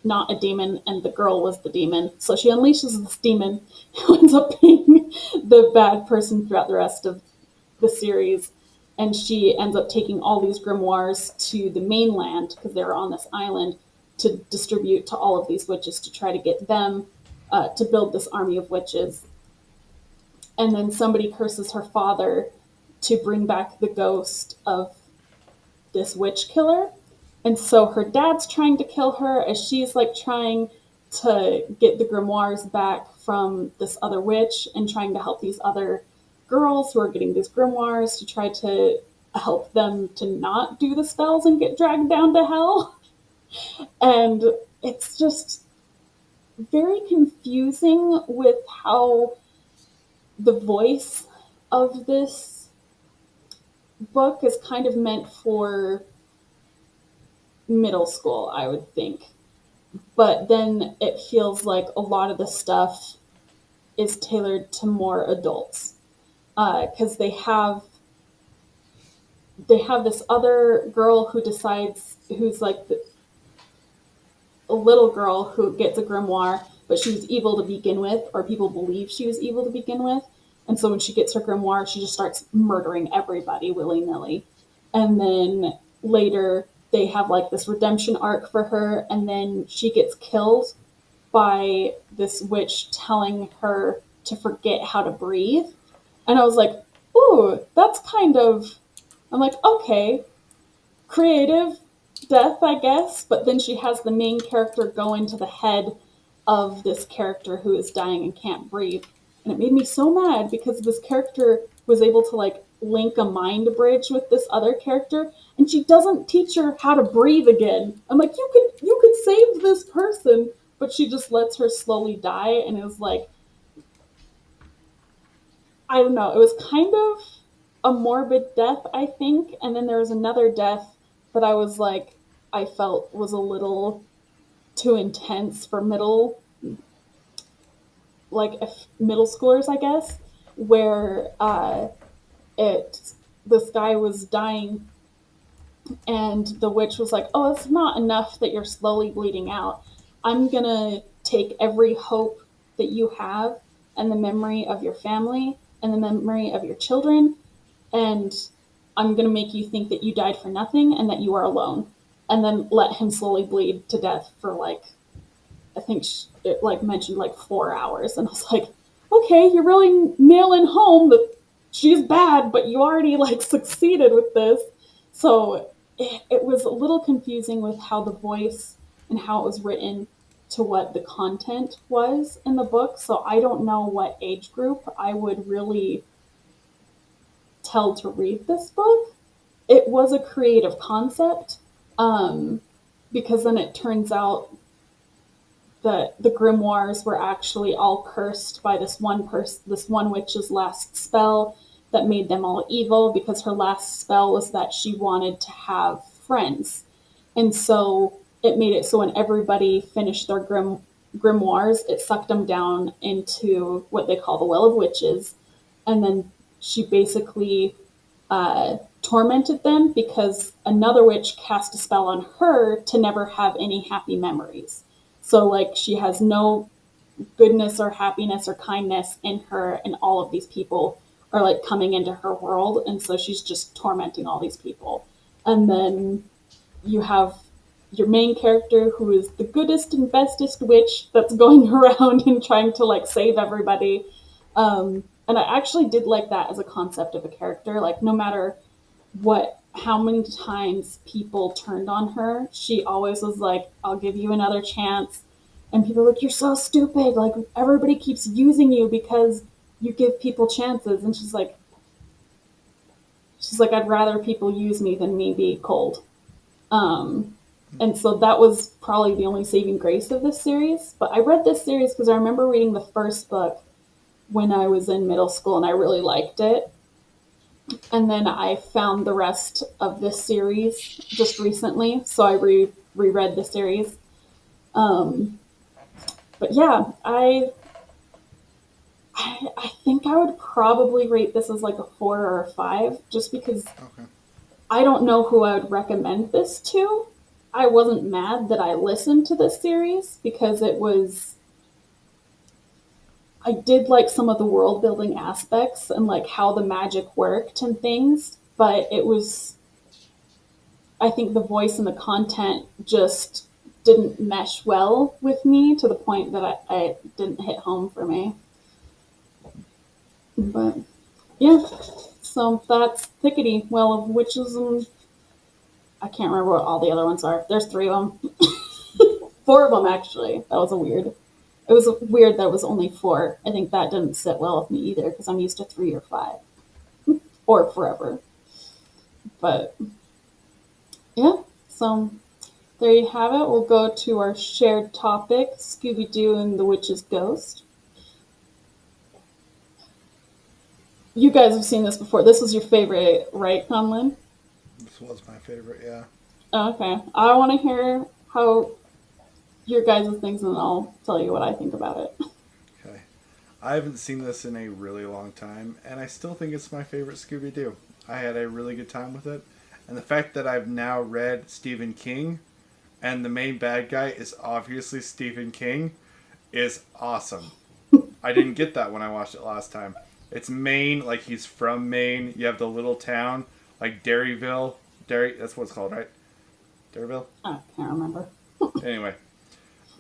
not a demon and the girl was the demon. So she unleashes this demon who ends up being the bad person throughout the rest of the series. And she ends up taking all these grimoires to the mainland because they were on this island to distribute to all of these witches to try to get them to build this army of witches. And then somebody curses her father to bring back the ghost of this witch killer. And so her dad's trying to kill her as she's like trying to get the grimoires back from this other witch and trying to help these other girls who are getting these grimoires to try to help them to not do the spells and get dragged down to hell. And it's just very confusing with how the voice of this book is kind of meant for middle school, I would think. But then it feels like a lot of the stuff is tailored to more adults because they have this other girl who decides who's like a little girl who gets a grimoire, but she was evil to begin with, or people believe she was evil to begin with. And so when she gets her grimoire, she just starts murdering everybody willy nilly. And then later, they have like this redemption arc for her, and then she gets killed by this witch telling her to forget how to breathe. And I was like, ooh, that's kind of. I'm like, okay, creative death, I guess. But then she has the main character go into the head of this character who is dying and can't breathe. And it made me so mad because this character was able to like link a mind bridge with this other character and she doesn't teach her how to breathe again. I'm like, you could save this person, but she just lets her slowly die and it was like I don't know, it was kind of a morbid death, I think. And then there was another death that I was like I felt was a little too intense for middle schoolers, I guess, where it this guy was dying, and the witch was like, "Oh, it's not enough that you're slowly bleeding out. I'm gonna take every hope that you have, and the memory of your family, and the memory of your children, and I'm gonna make you think that you died for nothing and that you are alone." And then let him slowly bleed to death for like I think it like mentioned like 4 hours, and I was like, okay, you're really nailing home that she's bad, but you already like succeeded with this. So it was a little confusing with how the voice and how it was written to what the content was in the book. So I don't know what age group I would really tell to read this book. It was a creative concept because then it turns out the grimoires were actually all cursed by this one witch's last spell that made them all evil because her last spell was that she wanted to have friends. And so it made it so when everybody finished their grimoires, it sucked them down into what they call the Well of Witches. And then she basically tormented them because another witch cast a spell on her to never have any happy memories. So, like, she has no goodness or happiness or kindness in her, and all of these people are like coming into her world, and so she's just tormenting all these people. And then you have your main character who is the goodest and bestest witch that's going around and trying to like save everybody. And I actually did like that as a concept of a character. Like no matter how many times people turned on her, she always was like, I'll give you another chance. And people are like, you're so stupid. Like everybody keeps using you because you give people chances. And she's like, I'd rather people use me than me be cold. Um, and so that was probably the only saving grace of this series. But I read this series because I remember reading the first book when I was in middle school and I really liked it. And then I found the rest of this series just recently, so I reread the series. Um, but yeah, I think I would probably rate this as like a 4 or a 5, just because Okay. I don't know who I would recommend this to. I wasn't mad that I listened to this series because I did like some of the world building aspects and like how the magic worked and things, but I think the voice and the content just didn't mesh well with me to the point that I didn't hit home for me. But yeah, so that's Thickety. Well, of witches and I can't remember what all the other ones are. There's 3 of them, 4 of them actually. That was a weird. It was weird that it was only 4. I think that didn't sit well with me either because I'm used to 3 or 5 or forever. But yeah, so there you have it. We'll go to our shared topic, Scooby-Doo and the Witch's Ghost. You guys have seen this before. This was your favorite, right, Conlon? This was my favorite, yeah. Oh, okay. I want to hear how your guys' things, and I'll tell you what I think about it. Okay. I haven't seen this in a really long time, and I still think it's my favorite Scooby-Doo. I had a really good time with it. And the fact that I've now read Stephen King, and the main bad guy is obviously Stephen King, is awesome. I didn't get that when I watched it last time. It's Maine, like he's from Maine. You have the little town, like Derryville. That's what it's called, right? Derryville? I can't remember. Anyway,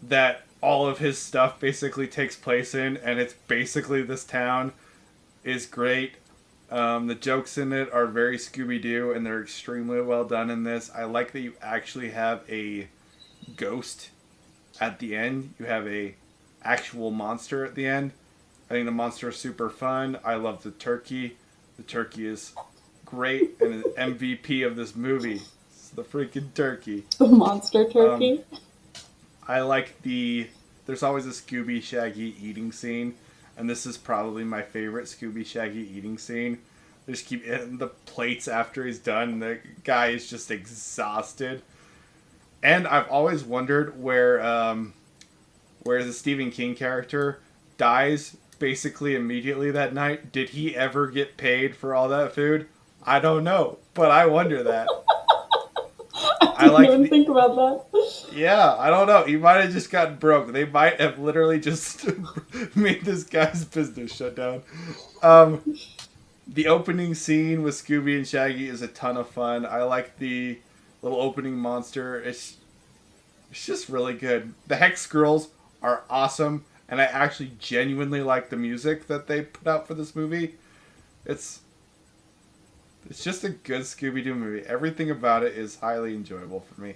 that all of his stuff basically takes place in, and it's basically this town, is great. The jokes in it are very Scooby-Doo, and they're extremely well done in this. I like that you actually have a ghost at the end. You have a actual monster at the end. I think the monster is super fun. I love the turkey. The turkey is great and an MVP of this movie. It's the freaking turkey. The monster turkey. I like there's always a Scooby Shaggy eating scene, and this is probably my favorite Scooby Shaggy eating scene. They just keep eating the plates after he's done. The guy is just exhausted. And I've always wondered where the Stephen King character dies basically immediately that night. Did he ever get paid for all that food? I don't know, but I wonder that. I didn't even think about that. Yeah, I don't know. He might have just gotten broke. They might have literally just made this guy's business shut down. The opening scene with Scooby and Shaggy is a ton of fun. I like the little opening monster. It's just really good. The Hex Girls are awesome, and I actually genuinely like the music that they put out for this movie. It's just a good Scooby-Doo movie. Everything about it is highly enjoyable for me.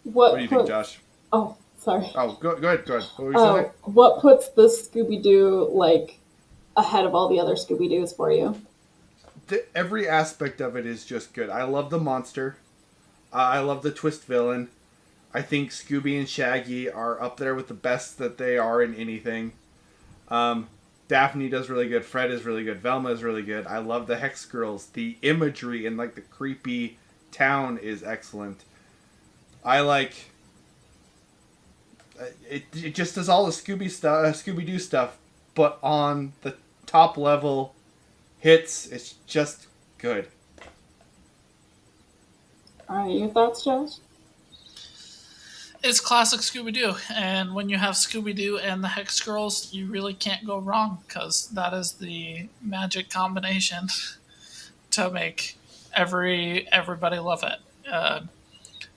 What do you think, Josh? Oh, sorry. Oh, go ahead. What were you saying? What puts this Scooby-Doo like ahead of all the other Scooby-Doos for you? Every aspect of it is just good. I love the monster. I love the twist villain. I think Scooby and Shaggy are up there with the best that they are in anything. Daphne does really good. Fred is really good. Velma is really good. I love the Hex Girls. The imagery and like the creepy town is excellent. I like it. It just does all the Scooby-Doo stuff, but on the top level hits. It's just good. All right, your thoughts, Josh? It's classic Scooby-Doo, and when you have Scooby-Doo and the Hex Girls, you really can't go wrong because that is the magic combination to make everybody love it.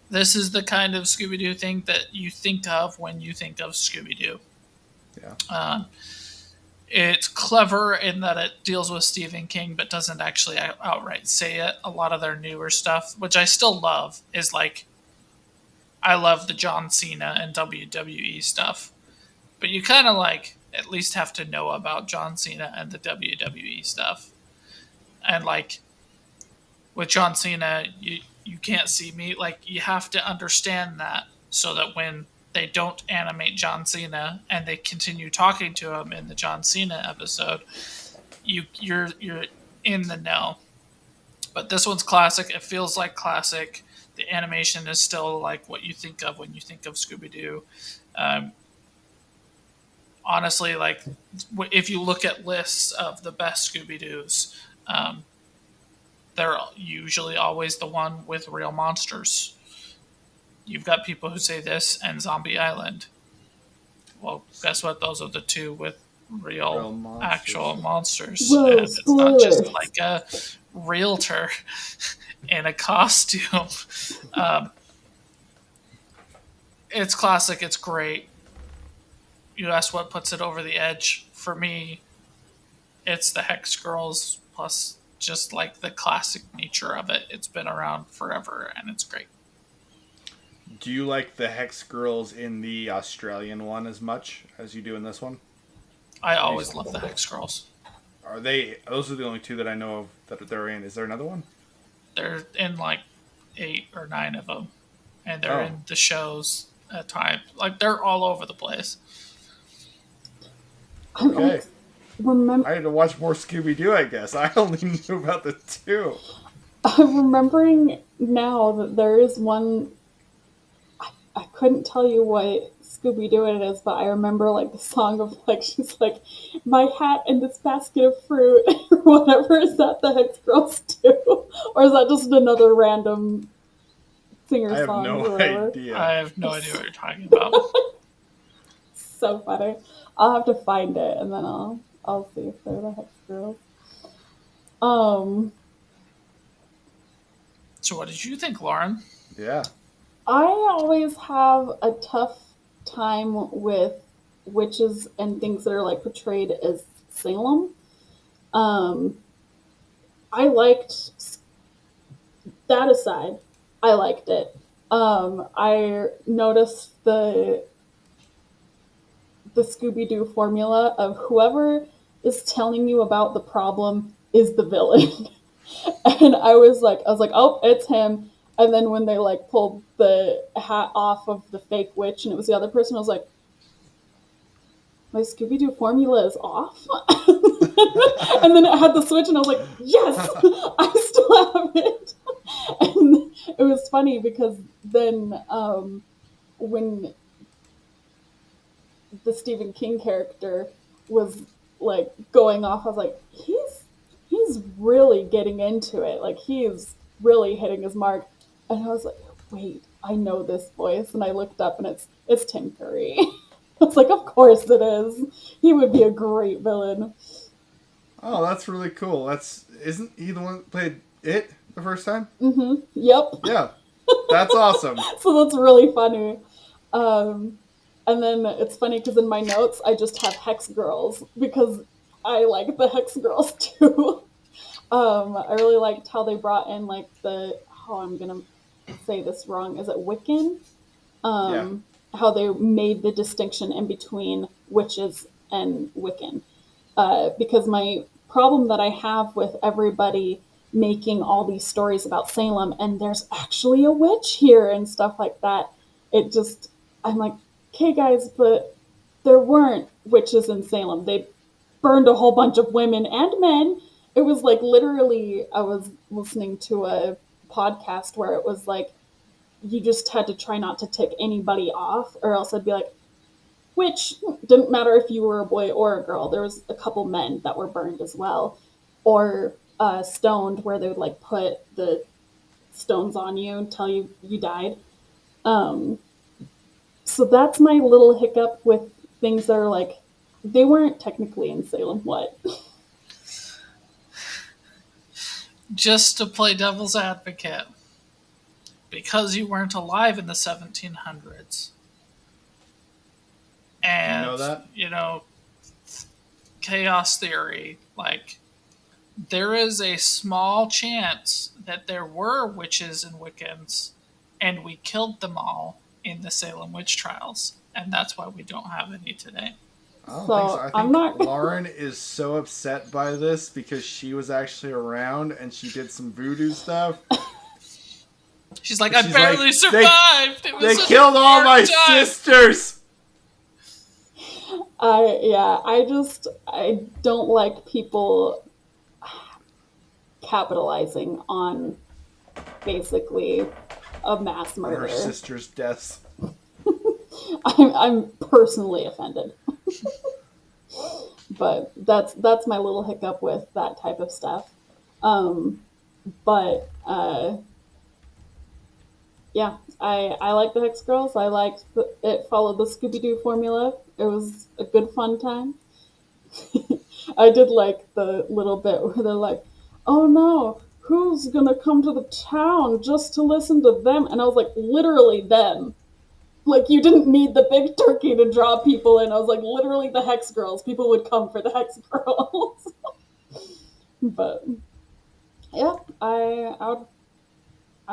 This is the kind of Scooby-Doo thing that you think of when you think of Scooby-Doo. Yeah. It's clever in that it deals with Stephen King, but doesn't actually outright say it. A lot of their newer stuff, which I still love, is like I love the John Cena and WWE stuff, but you kind of like at least have to know about John Cena and the WWE stuff. And like with John Cena, you can't see me. Like you have to understand that so that when they don't animate John Cena and they continue talking to him in the John Cena episode, you're in the know. But this one's classic. It feels like classic. The animation is still like what you think of when you think of Scooby Doo. Um, Honestly, like if you look at lists of the best Scooby Doos, they're usually always the one with real monsters. You've got people who say this and Zombie Island. Well, guess what? Those are the two with Real real, monsters. actual monsters. Whoa, And it's not just spoilers. like a realtor in a costume. Um, it's classic. It's great. You asked what puts it over the edge. For me, it's the Hex Girls plus just like the classic nature of it. It's been around forever and it's great. Do you like the Hex Girls in the Australian one as much as you do in this one? I always love the Hex Girls. Are they? Those are the only two that I know of that they're in. Is there another one? They're in like 8 or 9 of them, and they're Oh. in the shows at times. Like they're all over the place. Okay. Remember, I had to watch more Scooby Doo. I guess I only knew about the two. I'm remembering now that there is one. I couldn't tell you what Scooby Doo it is, but I remember like the song of like she's like, my hat and this basket of fruit or whatever. Is that the Hex Girls too, or is that just another random singer I have song or no whatever? idea. I have no idea what you're talking about. So funny. I'll have to find it and then I'll see if they're the Hex Girls. Um, So, what did you think, Lauren? Yeah. I always have a tough time with witches and things that are like portrayed as Salem. Um, I liked that aside. I liked it. I noticed the Scooby Doo formula of whoever is telling you about the problem is the villain. And I was like, oh, it's him. And then when they like pulled the hat off of the fake witch and it was the other person, I was like, my Scooby Doo formula is off. And then it had the switch, and I was like, yes, I still have it. And it was funny because then when the Stephen King character was like going off, I was like, he's really getting into it. Like he's really hitting his mark. And I was like, wait, I know this voice. And I looked up and it's Tim Curry. I was like, of course it is. He would be a great villain. Oh, that's really cool. Isn't he the one that played it the first time? Mm-hmm. Yep. Yeah. That's awesome. So that's really funny. And then it's funny because in my notes I just have Hex Girls because I like the Hex Girls too. I really liked how they brought in like I'm gonna say this wrong. Is it Wiccan? Yeah. How they made the distinction in between witches and Wiccan. Because my problem that I have with everybody making all these stories about Salem and there's actually a witch here and stuff like that, I'm like, okay, guys, but there weren't witches in Salem. They burned a whole bunch of women and men. It was like literally, I was listening to a podcast where it was like, you just had to try not to tick anybody off, or else I'd be like, which didn't matter if you were a boy or a girl. There was a couple men that were burned as well, or stoned, where they would like put the stones on you until you died. Um, So that's my little hiccup with things that are like, they weren't technically in Salem. What? Just to play devil's advocate, because you weren't alive in the 1700s, Do you know and that? chaos theory, like there is a small chance that there were witches and Wiccans, and we killed them all in the Salem witch trials, and that's why we don't have any today. I don't think so. So I I'm think not. Lauren is so upset by this because she was actually around and she did some voodoo stuff. She's like, I She's barely like, survived. It was they such killed a all dark my time. sisters. I don't like people capitalizing on basically a mass On her murder. sisters' deaths. I'm personally offended. But that's my little hiccup with that type of stuff. Um, but yeah, I like the Hex Girls. I liked it followed the Scooby Doo formula. It was a good fun time. I did like the little bit where they're like, "Oh no, who's gonna come to the town just to listen to them?" And I was like, literally them. Like you didn't need the big turkey to draw people in. I was like, literally the Hex Girls. People would come for the Hex Girls. But yeah, I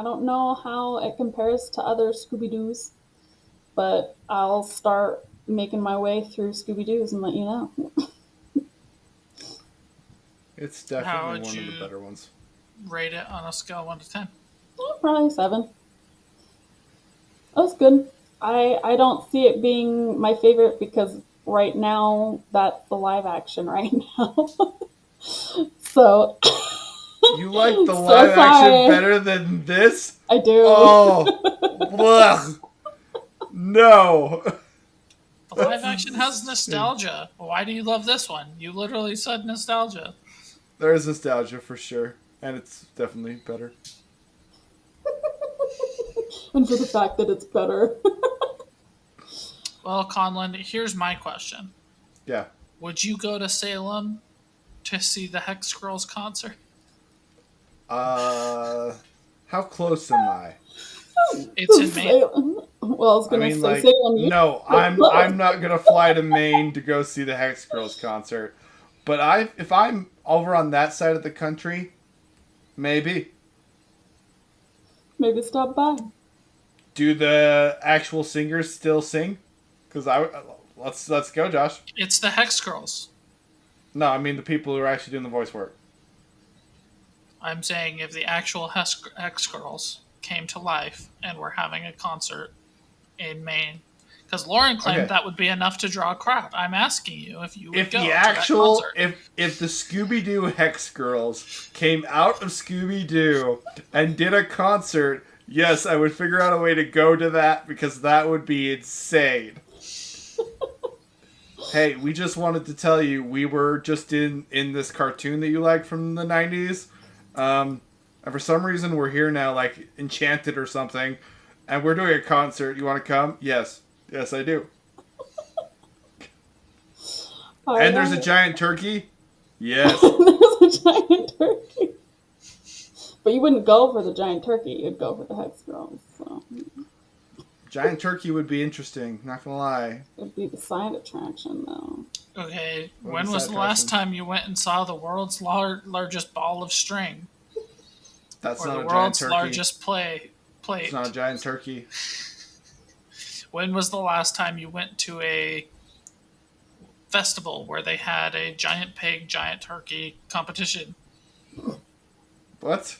don't know how it compares to other Scooby Doos, but I'll start making my way through Scooby Doos and let you know. It's How definitely would one of the you better ones. rate it on a scale of 1 to 10? Probably 7. That's good. I don't see it being my favorite because right now that's the live action right now. So You like the so live action sorry. better than this? I do. Oh, blech. No. The live That's action has insane. nostalgia. Why do you love this one? You literally said nostalgia. There is nostalgia for sure, and it's definitely better. And for the fact that it's better. Well, Conlon, here's my question. Yeah. Would you go to Salem to see the Hex Girls concert? How close am I? It's in Maine. Well, I was I gonna mean, say like, Salem. no, I'm not gonna fly to Maine to go see the Hex Girls concert. But if I'm over on that side of the country, maybe. Maybe stop by. Do the actual singers still sing? Because let's go, Josh. It's the Hex Girls. No, I mean the people who are actually doing the voice work. I'm saying if the actual Hex Girls came to life and were having a concert in Maine, because Lauren claimed Okay. that would be enough to draw a crowd. I'm asking you if you would If go the to that actual concert. if the Scooby-Doo Hex Girls came out of Scooby-Doo and did a concert, yes, I would figure out a way to go to that because that would be insane. Hey, we just wanted to tell you we were just in this cartoon that you like from the 90s. And for some reason we're here now like Enchanted or something and we're doing a concert. You want to come? Yes. Yes, I do. And there's a giant turkey? Yes. There's a giant turkey. But you wouldn't go for the giant turkey. You'd go for the Hex Girls. So Giant turkey would be interesting, not gonna lie. it'd be the side attraction, though. Okay, What when is was that the last attraction? time you went and saw the world's largest ball of string? That's Or not the a giant world's turkey. largest It's plate? not a giant turkey. When was the last time you went to a festival where they had a giant pig, giant turkey competition? What?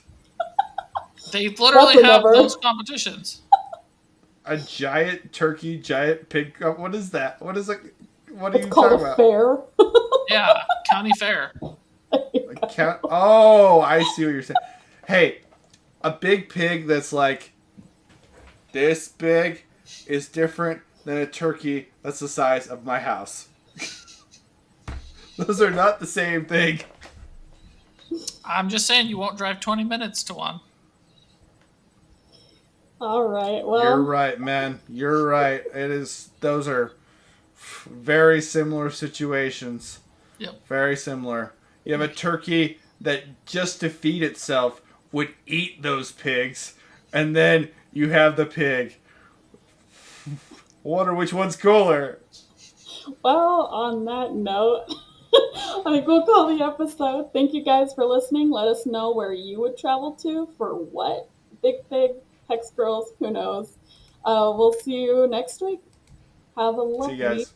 They literally have never. those competitions. A giant turkey, giant pig? What is that? What is it? What are It's you called talking a about? fair. Yeah, county fair. Like oh, I see what you're saying. Hey, a big pig that's like this big is different than a turkey that's the size of my house. Those are not the same thing. I'm just saying you won't drive 20 minutes to one. All right. You're Well, right, man. You're right. It is. Those are very similar situations. Yep. Very similar. You have a turkey that just to feed itself would eat those pigs, and then you have the pig. Wonder which one's cooler. well, on that note, I think we'll call the episode. Thank you guys for listening. Let us know where you would travel to for what. Big Pig, Hex Girls, who knows? We'll see you next week. Have a See you lovely guys.